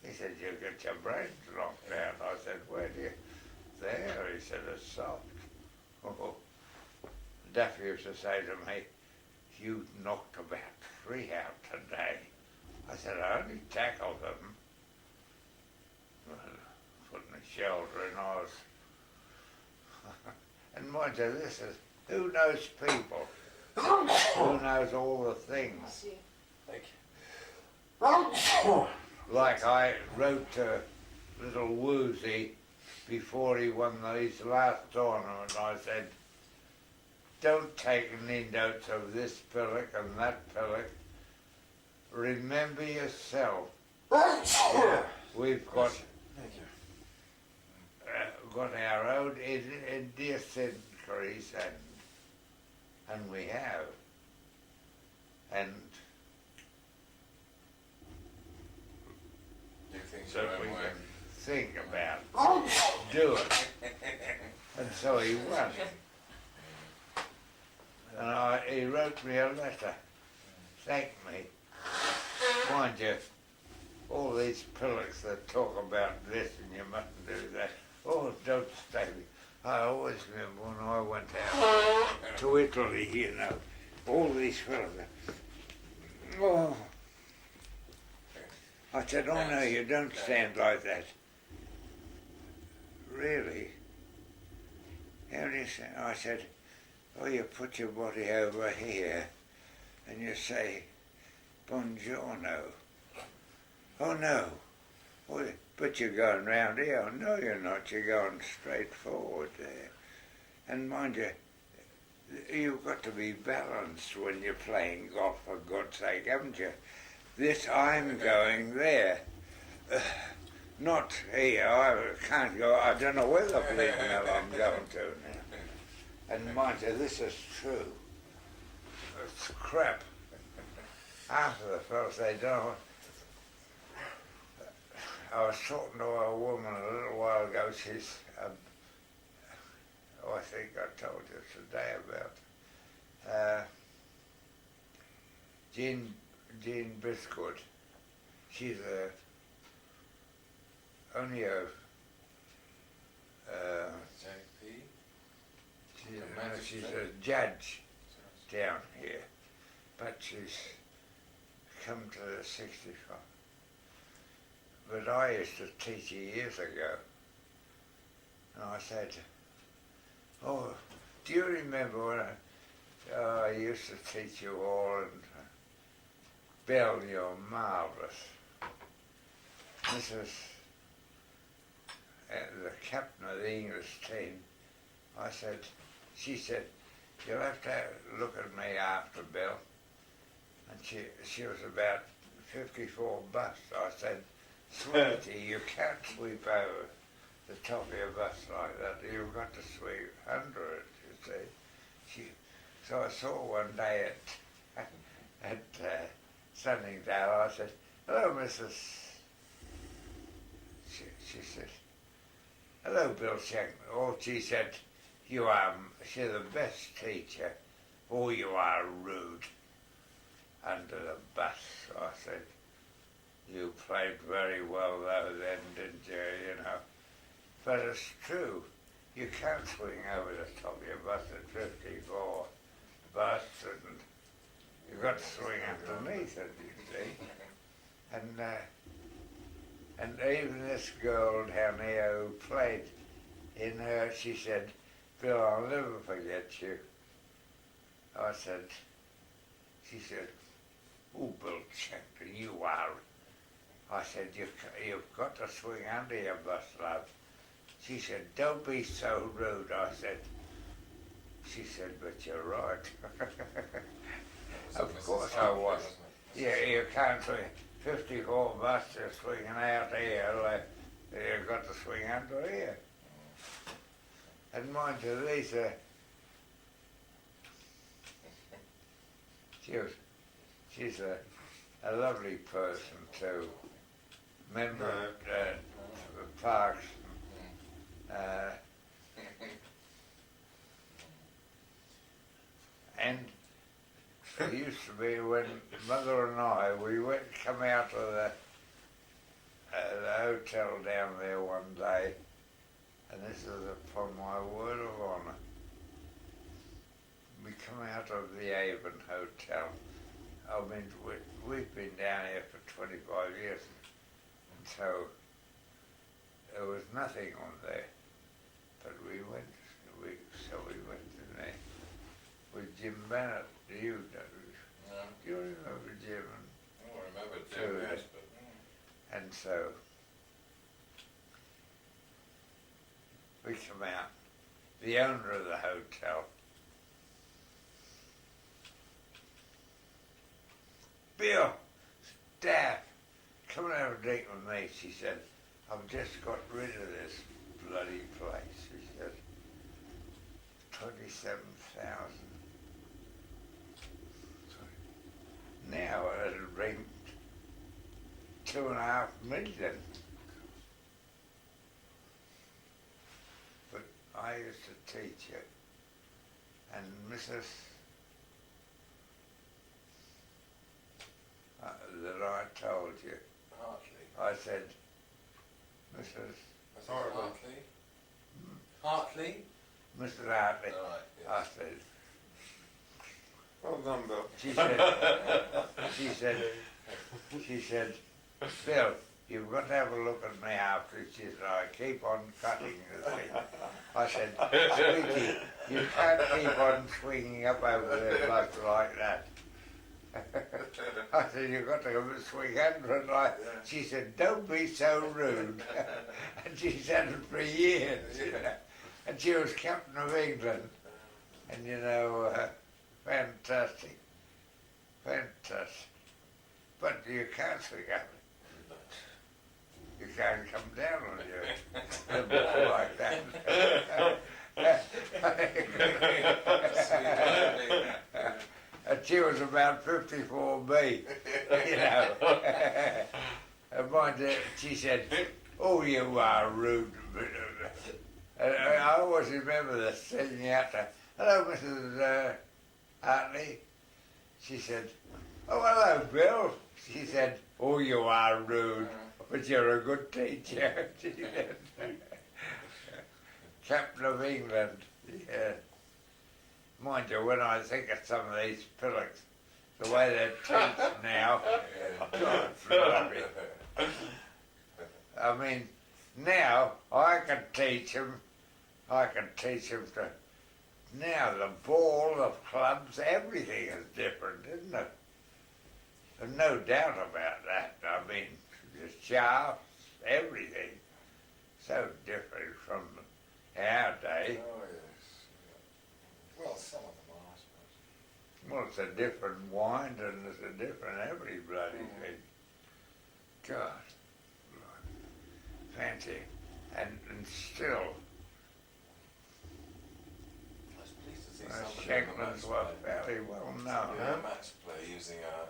C: He said, you get your brains knocked out. I said, where do you? There. He said, it's soft. Oh. Duffy used to say to me, you knocked about 3 out today. I said, I only tackled them. Putting a shelter in Oz. And mind you, this is, who knows people? Who knows all the things?
H: Thank
C: you. Like I wrote to little Woozy before he won his last tournament, I said, don't take any notes of this pillock and that pillock. Remember yourself.
H: Yeah.
C: We've got
H: Thank you.
C: got our own idiosyncrasies, and we have. And
H: Do things
C: so
H: your
C: we
H: own way.
C: can think about it, do it. And so he won. And he wrote me a letter, thanked me. Mind you, all these pillocks that talk about this and you mustn't do that. Oh, don't stay. I always remember when I went out to Italy, you know, all these fellas. Oh. I said, oh no, you don't stand like that. Really? How do you stand? I said, oh, you put your body over here and you say, buongiorno. Oh no. Oh, but you're going round here. Oh, no, you're not. You're going straight forward there. And mind you, you've got to be balanced when you're playing golf, for God's sake, haven't you? This, I'm going there. Not here. I can't go. I don't know where the bleeding hell I'm going to now. And mind you, this is true. It's crap. after the first day done, I was talking to a woman a little while ago. She's, I think I told you today about Jean Biscuit. She's only a
H: JP?
C: she's a judge down here, but she's come to the 65. But I used to teach her years ago, and I said, "Oh, do you remember when I used to teach you all, and Bill, you're marvellous. Mrs. The captain of the English team," I said, she said, "You'll have to look at me after Bill." And she was about 54 bust. I said, "Sweetie, you can't sweep over the top of your bust like that. You've got to sweep under it, you see." So I saw one day at Sunningdale, I said, "Hello, Mrs." She said, "Hello, Bill Shank." Oh, she said, she's the best teacher. Oh, you are rude. Under the bus. I said, "You played very well though then, didn't you, But it's true. You can't swing over the top of your bus at 54 bus, and you've got to swing underneath it, you see. And even this girl down here who played in her, she said, "Bill, I'll never forget you." She said, "Oh, Bill Champion, you are." I said, "You've got to swing under your bus, love." She said, "Don't be so rude." She said, "But you're right." Of course I was. Yeah, you can't swing. 54 buses swinging out here, you've got to swing under here. And mind you, Lisa, she's a lovely person too. Member at the parks. And it used to be when Mother and I, we come out of the hotel down there one day, and this is upon my word of honour. We come out of the Avon Hotel. I mean, we've been down here for 25 years, and so there was nothing on there. But we went in there with Jim Bennett. Do you remember Jim?
H: I don't remember Jim, yes, but...
C: And so we come out. The owner of the hotel, "Bill, Dad, come and have a drink with me," she said. "I've just got rid of this bloody place," she said. 27,000. Now it'll bring 2.5 million. But I used to teach it, and Mrs. That I told you,
H: Hartley.
C: I said, "Mrs.
H: Was it Hartley? Hartley?
C: Mrs. Hartley,"
H: Right,
C: I
H: yes.
C: said,
H: Well done, Bill.
C: she said, "Bill, you've got to have a look at me after." She said, "I keep on cutting the thing." I said, "Sweetie, you can't keep on swinging up over the bus like that." I said, "You've got to swing under it like..." She said, "Don't be so rude." And she said it for years, And she was captain of England. And fantastic. Fantastic. But you can't swing up. You can't come down on you. A ball like that. And she was about 54B, you know. And she said, "Oh, you are rude." And I always remember the singing out there, "Hello, Mrs. Hartley." She said, "Oh, hello, Bill." She said, "Oh, you are rude, but you're a good teacher." She said. Captain of England, yeah. Mind you, when I think of some of these pillocks, the way they teach now, God, blimey. I mean, now I can teach them to, now the ball, the clubs, everything is different, isn't it? There's no doubt about that. I mean, the shafts, everything, so different from our day.
H: Oh, yes. Yeah. Well, some of them are, I suppose.
C: Well, it's a different wind and it's a different every bloody thing. God, fancy. And still,
H: I was pleased to see
C: the
H: somebody on the
C: Shanklands
H: match
C: were
H: play.
C: fairly well
H: On
C: known.
H: a match play using a...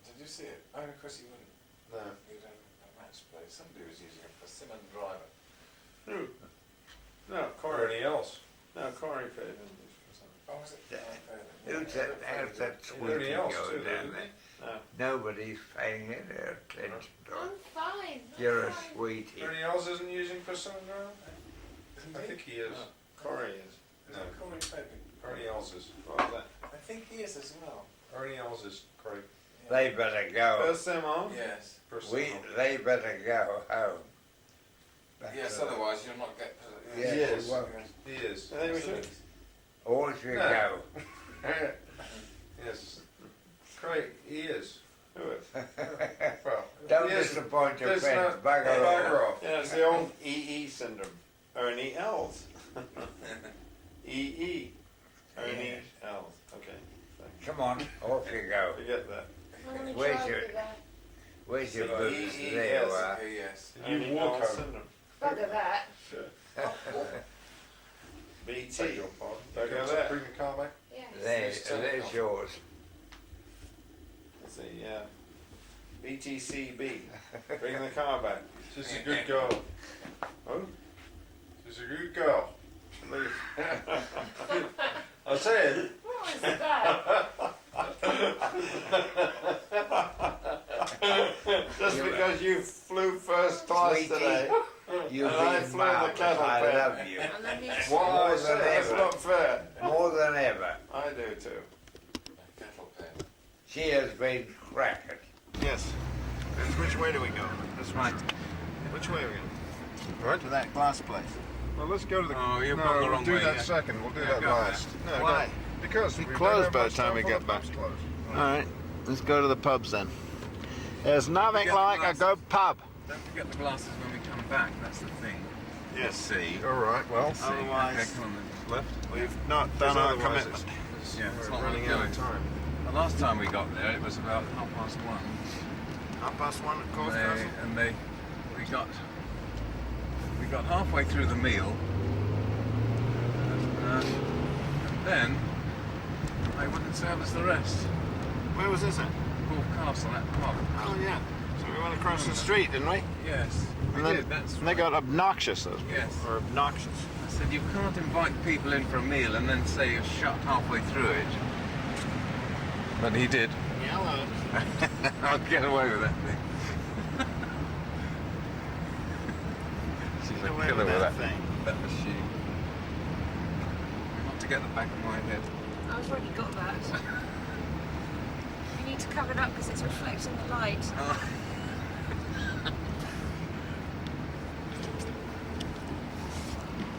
H: did you see it? Oh, of course you wouldn't.
A: No.
H: You don't a match play. Somebody was using a persimmon driver.
A: Who? No,
E: Or
A: Corey.
E: anything else.
A: No, Corey Fagan was for something.
H: Oh, was it?
C: Yeah.
H: Oh, fair enough.
C: How's that
E: Everybody
C: sweetie
E: else
C: go
E: too,
C: down
E: isn't
C: there?
A: No.
C: Nobody's paying any attention to
G: I'm
C: it.
G: fine.
C: You're a
G: fine.
C: sweetie.
E: Ernie Els isn't using persimmon ground?
H: Isn't
E: I
H: he?
E: think he is.
A: No, Corey is.
H: Is it Corey Fagan?
E: Ernie Els is.
A: What was that?
H: I think he is as well.
E: Ernie Els is Craig.
H: Yeah.
C: They better go.
A: First them on?
H: Yes.
E: Persimmon.
C: They better go home. Back
H: Yes,
C: to-
H: otherwise you'll not get...
C: Yes,
E: Yes.
C: we won't.
E: He is.
A: I think we should.
C: Always you
E: No.
C: go.
E: Yes. Craig, he is.
A: Who is?
E: Well,
C: Don't
E: he is.
C: disappoint your
E: There's
C: friends.
E: no-
C: Bugger off.
E: Bugger off.
A: Yeah, it's the old EE syndrome. Ernie Els. EE. Ernie
C: Yes.
A: Els. Okay. Thanks.
C: Come on, off you go.
A: Forget that.
G: I'm gonna
C: Where's
G: try
C: your-
G: with that.
C: Where's your
A: So
C: boots?
H: He
C: There
H: is.
C: you are.
H: Yes.
E: You
A: Ernie
E: walk
A: Els
E: home.
A: syndrome.
G: Bugger that.
A: BT.
E: Beg your pardon.
A: Look
E: You
A: at
E: can
A: that.
E: bring the car back.
G: Yes.
C: There's yours.
A: Let's see, yeah. BTCB. Bring the car back.
E: She's a good girl.
A: Oh,
E: She's a good girl.
A: leave.
E: I said,
G: What was that?
A: Just because you flew first class
C: Sweetie.
A: today.
C: You've
A: And I
C: been
A: flew the
C: marvellous.
A: kettle
C: I
A: pan.
C: love you.
G: I love you.
A: Well,
C: More
A: I
C: than
A: said that's
C: ever.
A: not fair.
C: More than ever.
A: I do too.
H: Kettle pen.
C: She has been cracking.
A: Yes. Which way do we go?
D: That's right.
A: Which way are we going?
E: Right.
A: To that glass place.
E: well, let's go to the.
D: Oh, you've
E: no,
D: gone the
E: we'll
D: wrong
E: do
D: way,
E: that
D: yeah.
E: second. We'll do
D: Yeah,
E: that
D: go
E: last.
A: there.
E: No,
A: Why?
E: don't- because
A: We
E: we
A: close
E: don't have
A: by the
E: much
A: time we
E: for
A: get
E: the
A: back.
E: pub's closed.
A: Alright, let's go to the pubs then. There's nothing
D: Get the
A: like a
D: glasses.
A: good pub.
D: Don't forget the glasses when we come back, that's the thing.
A: Yes.
D: See.
E: All right. Well,
D: See.
A: Otherwise-
D: Okay, come on then.
E: left.
A: We've not done our
E: Otherwise
A: commitment.
D: Yeah, it's
E: We're
D: not
E: running
D: worth
E: out of
D: doing.
E: time.
D: The last time we got there, it was about 1:30.
A: 1:30 at Court Castle.
D: We got halfway through the meal, and then they wouldn't serve us the rest.
A: Where was this at?
D: Court Castle, that pub.
A: Oh yeah. So we went across the street, didn't we?
D: Yes, we
A: And then-
D: did. That's
A: And
D: right.
A: they got obnoxious, those people.
D: Yes.
A: Or obnoxious.
D: I said you can't invite people in for a meal and then say you're shut halfway through it. But he did.
A: Hello.
D: I'll get away with that thing. She's a
A: Get away
D: killer
A: with
D: with
A: that
D: that
A: thing.
D: That machine. Not to get the back of my head.
G: I've already got that. You need to cover it up because it's reflecting the light.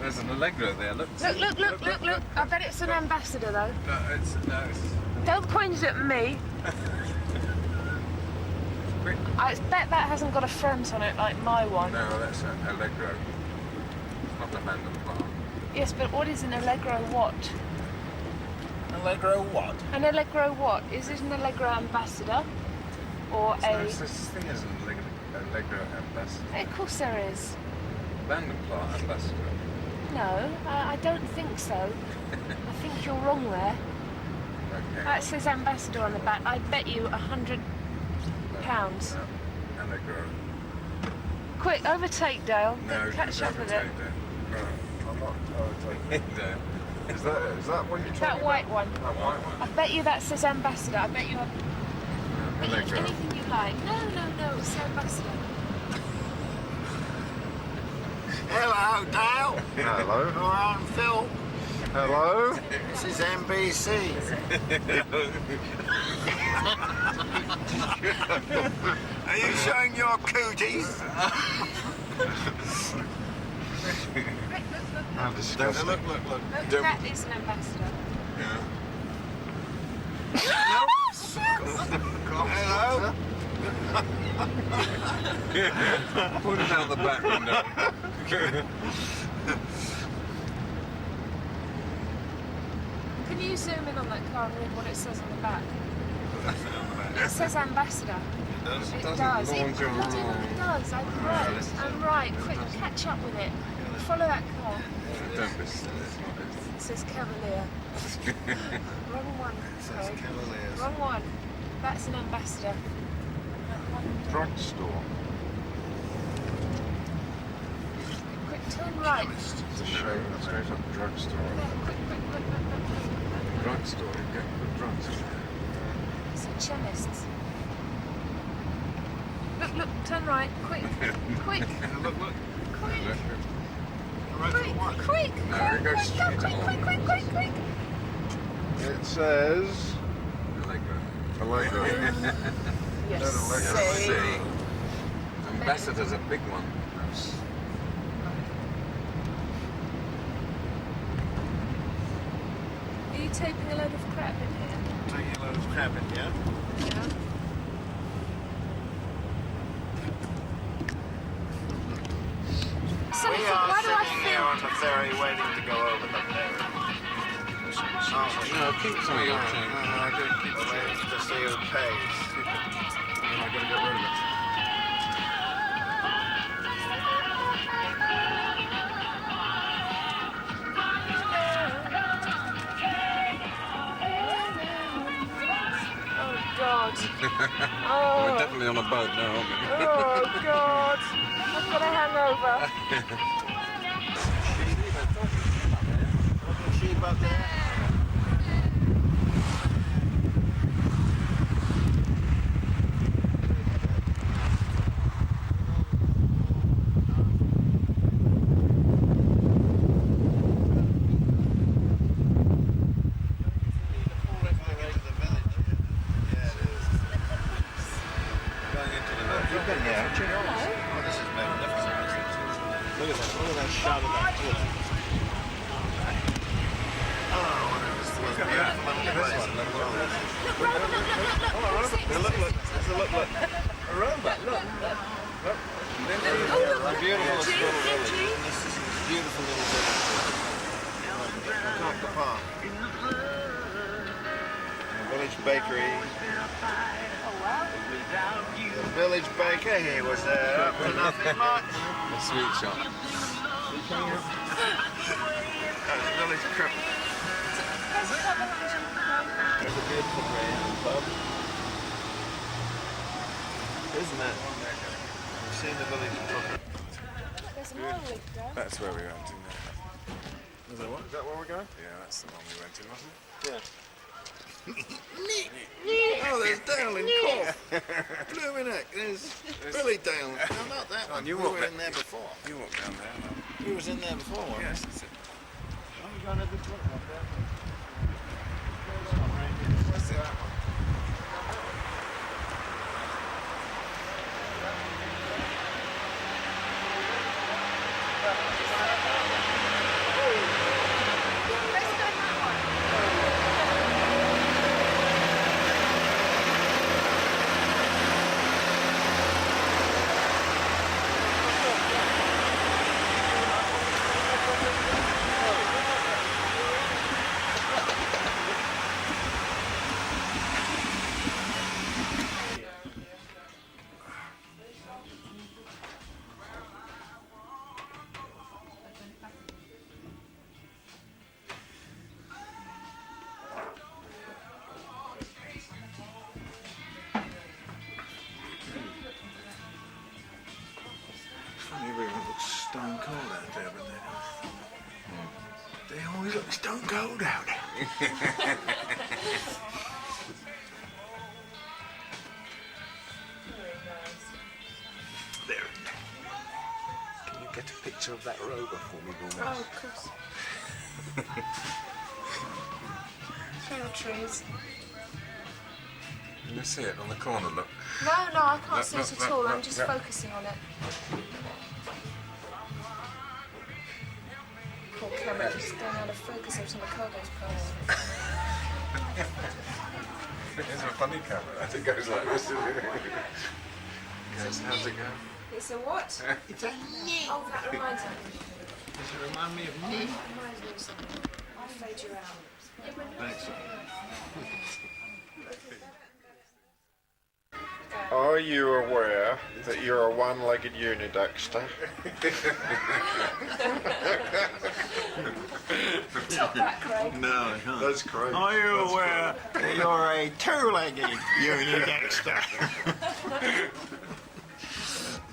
D: There's an Allegro there. Look.
G: Look. I bet it's an ambassador though.
D: No, it's
G: Don't point it at me.
D: quick.
G: I bet that hasn't got a front on it like my one.
D: No, that's an Allegro. It's not the Mandem bar.
G: Yes, but what is an Allegro what?
A: Allegro what?
G: An Allegro what? Is it an Allegro ambassador? Or
D: There's
G: a...
D: no such thing as an Allegro ambassador.
G: Of course there is.
D: Mandem bar ambassador.
G: No, I don't think so. I think you're wrong there. That says ambassador on the back. I bet you £100.
H: And they grow.
G: Quick, overtake Dale.
H: No,
G: Catch up with it.
E: I'm not. Oh, it's like, is that what you're
G: That
E: talking
G: white one.
E: about? That white one?
G: I bet you that says ambassador. I bet you have
H: And they grow.
G: anything you like. No, it's ambassador.
A: Hello, Dale.
E: Hello.
A: All right, I'm Phil.
E: Hello.
A: This is NBC. Are you showing your cooties?
E: How disgusting.
A: Look.
G: That is an ambassador.
A: Hello.
H: Put it out the back window.
G: Can you zoom in on that car and read what it says on the back? It says ambassador. It does. It does. I'm right. Quick, catch up with it. Follow that car.
H: Don't be silly. It's not
G: It says Cavalier. Wrong one. Craig. Wrong one. That's an ambassador.
E: Drugstore.
G: Quick, turn right.
E: It's a shame. Straight up drugstore.
G: Quick.
H: drugstore. You get good drugs.
G: It's a chemist's. Look, turn right. Quick.
A: Look.
G: Quick.
A: Right for the one.
G: Quick.
H: No, it goes straight on.
G: Quick.
E: It says Allegro.
G: Yes.
H: See. Ambassador's a big one.
G: Are you taping a load of crap in here?
A: Taking a load of crap in, yeah?
G: Yeah.
A: We are
G: Why do I
A: sitting here
G: feel?
A: on the ferry waiting to go over the ferry.
H: No, keep some of your change.
A: I do keep waiting to see who pays.
H: And I've got to get rid of it.
G: Oh God.
H: We're definitely on a boat now, aren't we?
G: Oh God. I've got a hangover.
A: Sheep up there. Look at that shot of that cliff. Look. A robot, look. Beautiful little village. This is a beautiful little village. Top the park. The village bakery. The village baker, he was up to nothing much.
H: A sweet shop.
A: That was village crib. There's a beautiful Grandad pub. Isn't it? We've seen the village pub.
G: There's an oil leak there.
H: That's where we went in there.
A: Is that what?
E: Is that where we're going?
H: Yeah, that's the one we went in, wasn't it?
A: Yeah. Oh, there's Dale in Cork. Blooming heck, there's Billy Dale. No, not that one.
H: you
A: We
H: walk
A: were
H: back.
A: in there before.
H: You walk down there, no?
A: He was in there before, wasn't he?
H: Yes, that's it.
A: Oh, you going to the front one there?
H: That's it.
G: Let's go that one.
A: got stone cold out. There. Can you get a picture of that rover for me, Lorna?
G: Oh, of course. Trail trees.
H: Can you see it on the corner? Look.
G: No, I can't
H: Look,
G: see
H: look,
G: it at
H: look,
G: all. I'm
H: look,
G: just
H: look.
G: focusing on it. Poor camera just going out of focus every time the car goes past.
H: It's a funny camera. It goes like this. Yes, how's it go?
G: It's a what?
A: It's a knee.
G: Oh, that reminds me.
A: Does it remind me of knee?
G: That reminds me of something. I'll fade you out.
A: Thanks.
E: Are you aware that you're a one-legged unidexter?
G: Top that, Craig.
A: No, I can't.
E: That's correct.
A: Are you aware that you're a two-legged unidexter?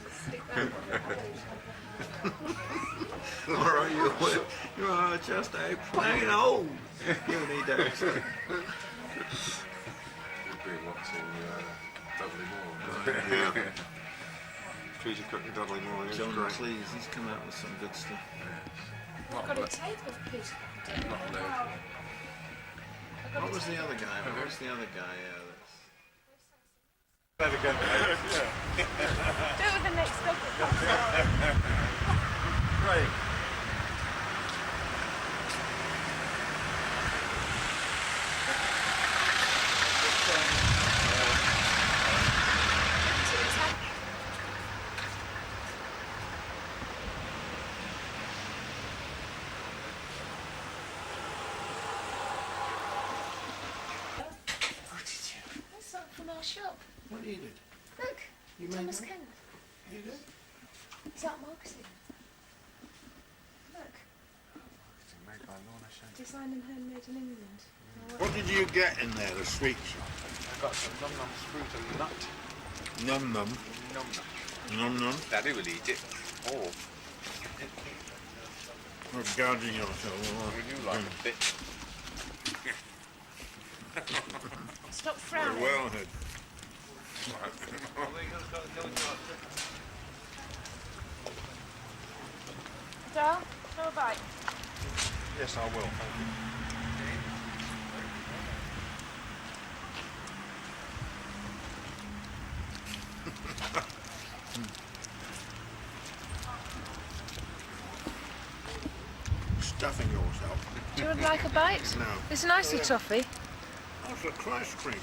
G: Stick that one.
A: Or are you aware you are just a plain old unidexter?
H: You'd be watching Dudley Moore.
E: Treaty Cooking Dudley Moore, it's
A: John
E: great.
A: Cleese, he's come out with some good stuff.
G: I've got a tape of Peter.
H: Not local.
A: What was the other guy? What was the other guy?
E: Better get there.
G: Do it with the next stop.
E: Great.
G: That's something from our shop.
A: What did you do?
G: Look,
A: You made
G: Thomas
A: that?
G: Kent.
A: You did?
G: Is that marketing? Look,
H: Made by Lorna Shank.
G: designed and handmade in England.
A: What did you get in there, the sweet shop?
E: I got some num-nums fruit and nut.
A: Num num.
E: Num-num.
A: Num num.
E: Daddy will eat it. Oh,
A: Or gouging yourself.
E: would you like a bit?
G: Stop frowning.
A: Well, head.
G: Dale, have a bite.
E: Yes, I will. Thank you.
A: Stuffing yourself.
G: Do you would like a bite?
A: No.
G: It's a nice little toffee.
A: That's a ice cream.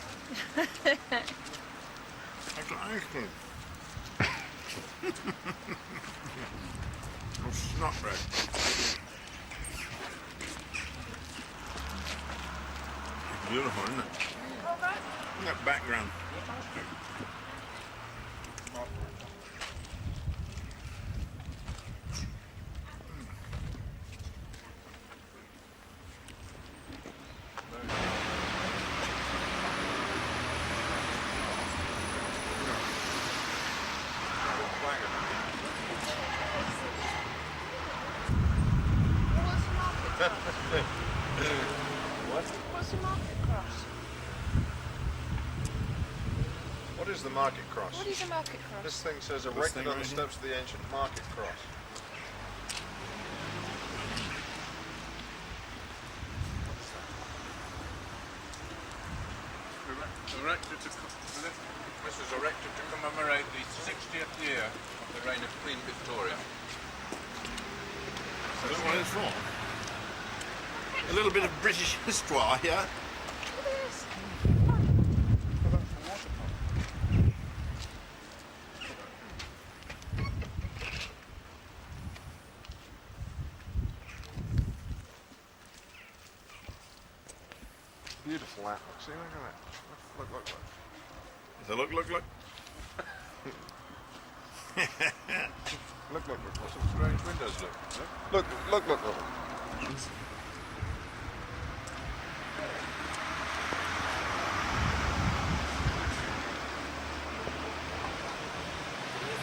A: That's ice cream. Oh, snot bread. Beautiful, isn't it?
G: All right.
A: That background.
G: What's the market cross? What's the market cross?
E: What is the market cross?
G: What is a market cross?
E: This thing says
A: thing
E: erected on
A: right
E: the
A: here?
E: steps of the ancient market cross.
H: Erected to, this was erected to commemorate the 60th year of the reign of Queen Victoria.
A: Is that what it's for? A little bit of British histoire here.
G: Look at this.
E: Beautiful apple. See, look at that. Look, look, look.
A: So look.
E: Look, look, look. What some strange windows look. Look, look, look, look.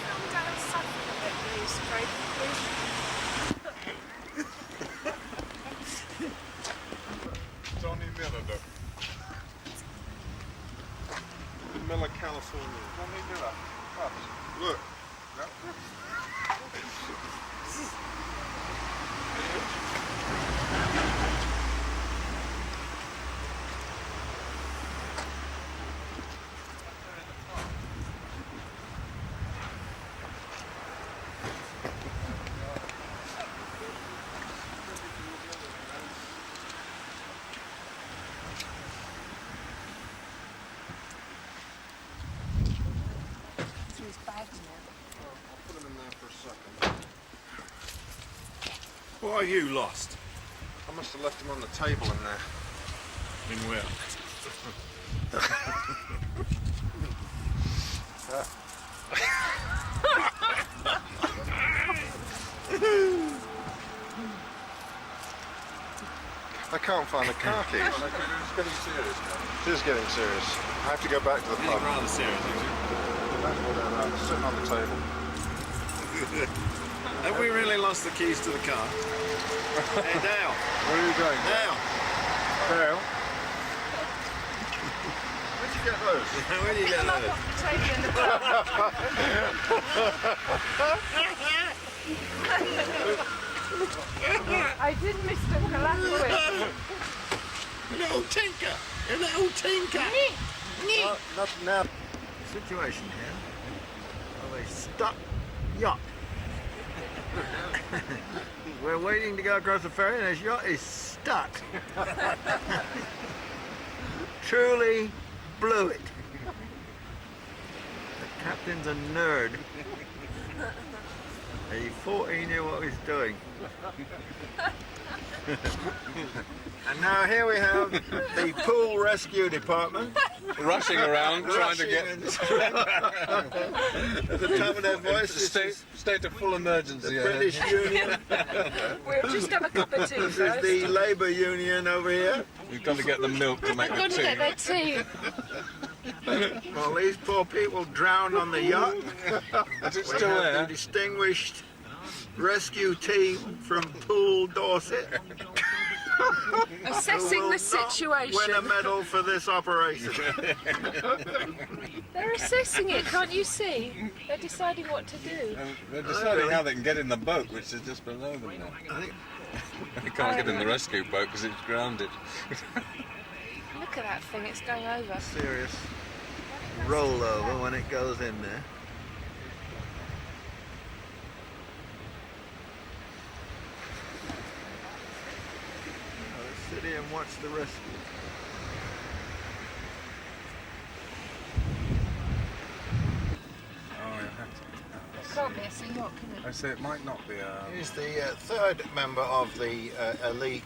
G: Calm down, suffer a bit, please, Craig, please.
E: Miller, look. Miller, California.
H: Johnny Miller.
E: Look.
G: Through his bags now.
E: I'll put them in there for a second. What are you lost? I must have left them on the table in there. In where? I can't find the car keys.
H: It's getting serious now.
E: It is getting serious. I have to go back to the pub.
I: Rather serious,
E: That's what they're sitting on the table.
I: Have we really lost the keys to the car? Hey, Dale.
E: Where are you going?
I: Dale.
E: Dale? Where'd you get those?
I: Where do you get those?
G: Totally in the car. I did miss the collateral.
I: Little tinker. A little tinker.
A: Not now. Situation here of a stuck yacht. We're waiting to go across the ferry and this yacht is stuck. Truly blew it. The captain's a nerd. He thought he knew what he was doing. And now here we have the pool rescue department
H: Rushing around trying to
A: rushing
H: get
A: at the top of their voice. This is
H: state of full emergency.
A: the British Union.
G: We'll just have a cup of tea
A: This is
G: first.
A: the Labour Union over here.
H: We've got to get the milk to make
G: We're
H: the
G: going to
H: tea.
G: get their tea.
A: Well, these poor people drowned on the yacht.
H: Is it
A: We
H: still
A: have
H: there?
A: the distinguished rescue team from Poole, Dorset.
G: Assessing
A: who will
G: the
A: not
G: situation.
A: win a medal for this operation.
G: They're assessing it, can't you see? They're deciding what to do.
H: They're deciding how they can get in the boat, which is just below them now. They can't get in the rescue boat because it's grounded.
G: Look at that thing, it's going over.
A: Serious rollover when it goes in there. Let's sit here and watch the rescue.
G: Can't be a sea yacht, can it?
H: I say it might not be a...
A: He's the third member of the elite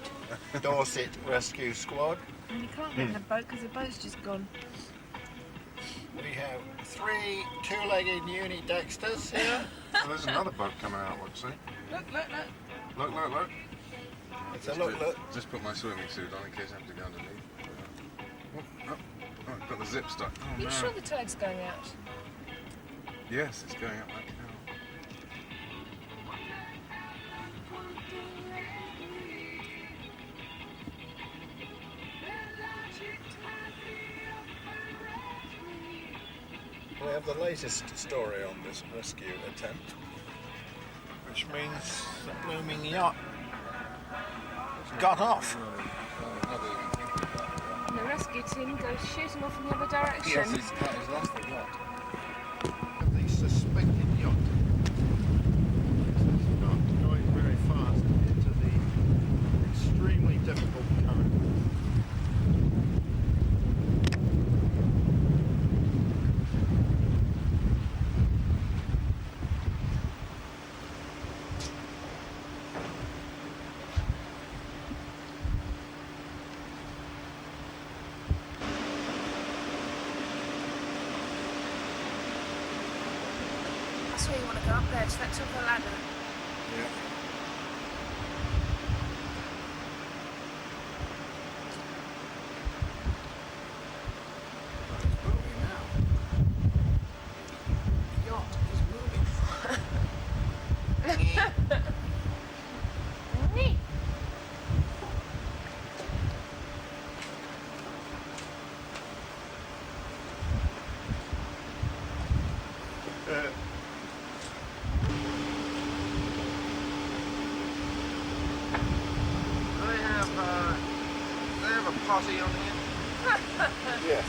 A: Dorset rescue squad.
G: And you can't get in the boat because the boat's just gone.
A: We have 3 two-legged uni-dexters here.
E: Oh, there's another boat coming out, look, see?
G: Look, look, look.
E: Look, look, look.
A: It's a look.
H: Just put my swimming suit on in case I have to go underneath. Oh, got the zip stuck. Oh,
G: Are you sure the tide's going out?
H: Yes, it's going up that canal.
A: We have the latest story on this rescue attempt, which means the blooming yacht has got off.
G: And the rescue team goes shooting off in the other direction.
H: he's lost the yacht.
A: The suspected yacht is not going very fast into the extremely difficult current.
G: That's where you want to go, up there, to that top of the ladder.
A: It's moving now. The yacht is moving.
G: Neat.
H: potty on here?
I: Yes.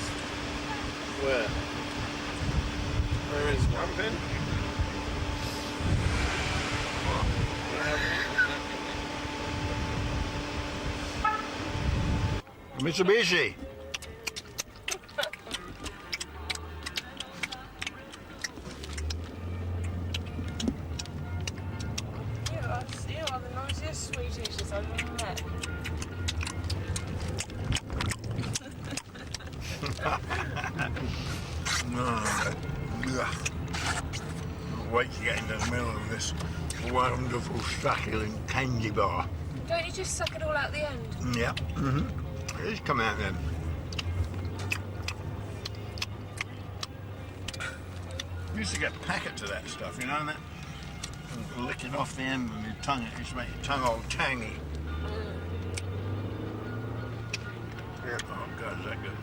I: Where? Where is one pin? Mitsubishi.
G: You are the noisiest sweet eaters I've ever met.
I: Wait to get into the middle of this wonderful succulent candy bar.
G: Don't you just suck it all out the end?
I: Yeah. It's come out then. Used to get packets of that stuff, you know that? And lick it off the end of your tongue, it used to make your tongue all tangy. Yeah. Oh God, is that good?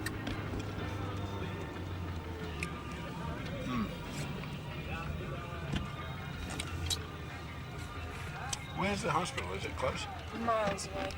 I: Where's the hospital? Is it close?
G: Miles away.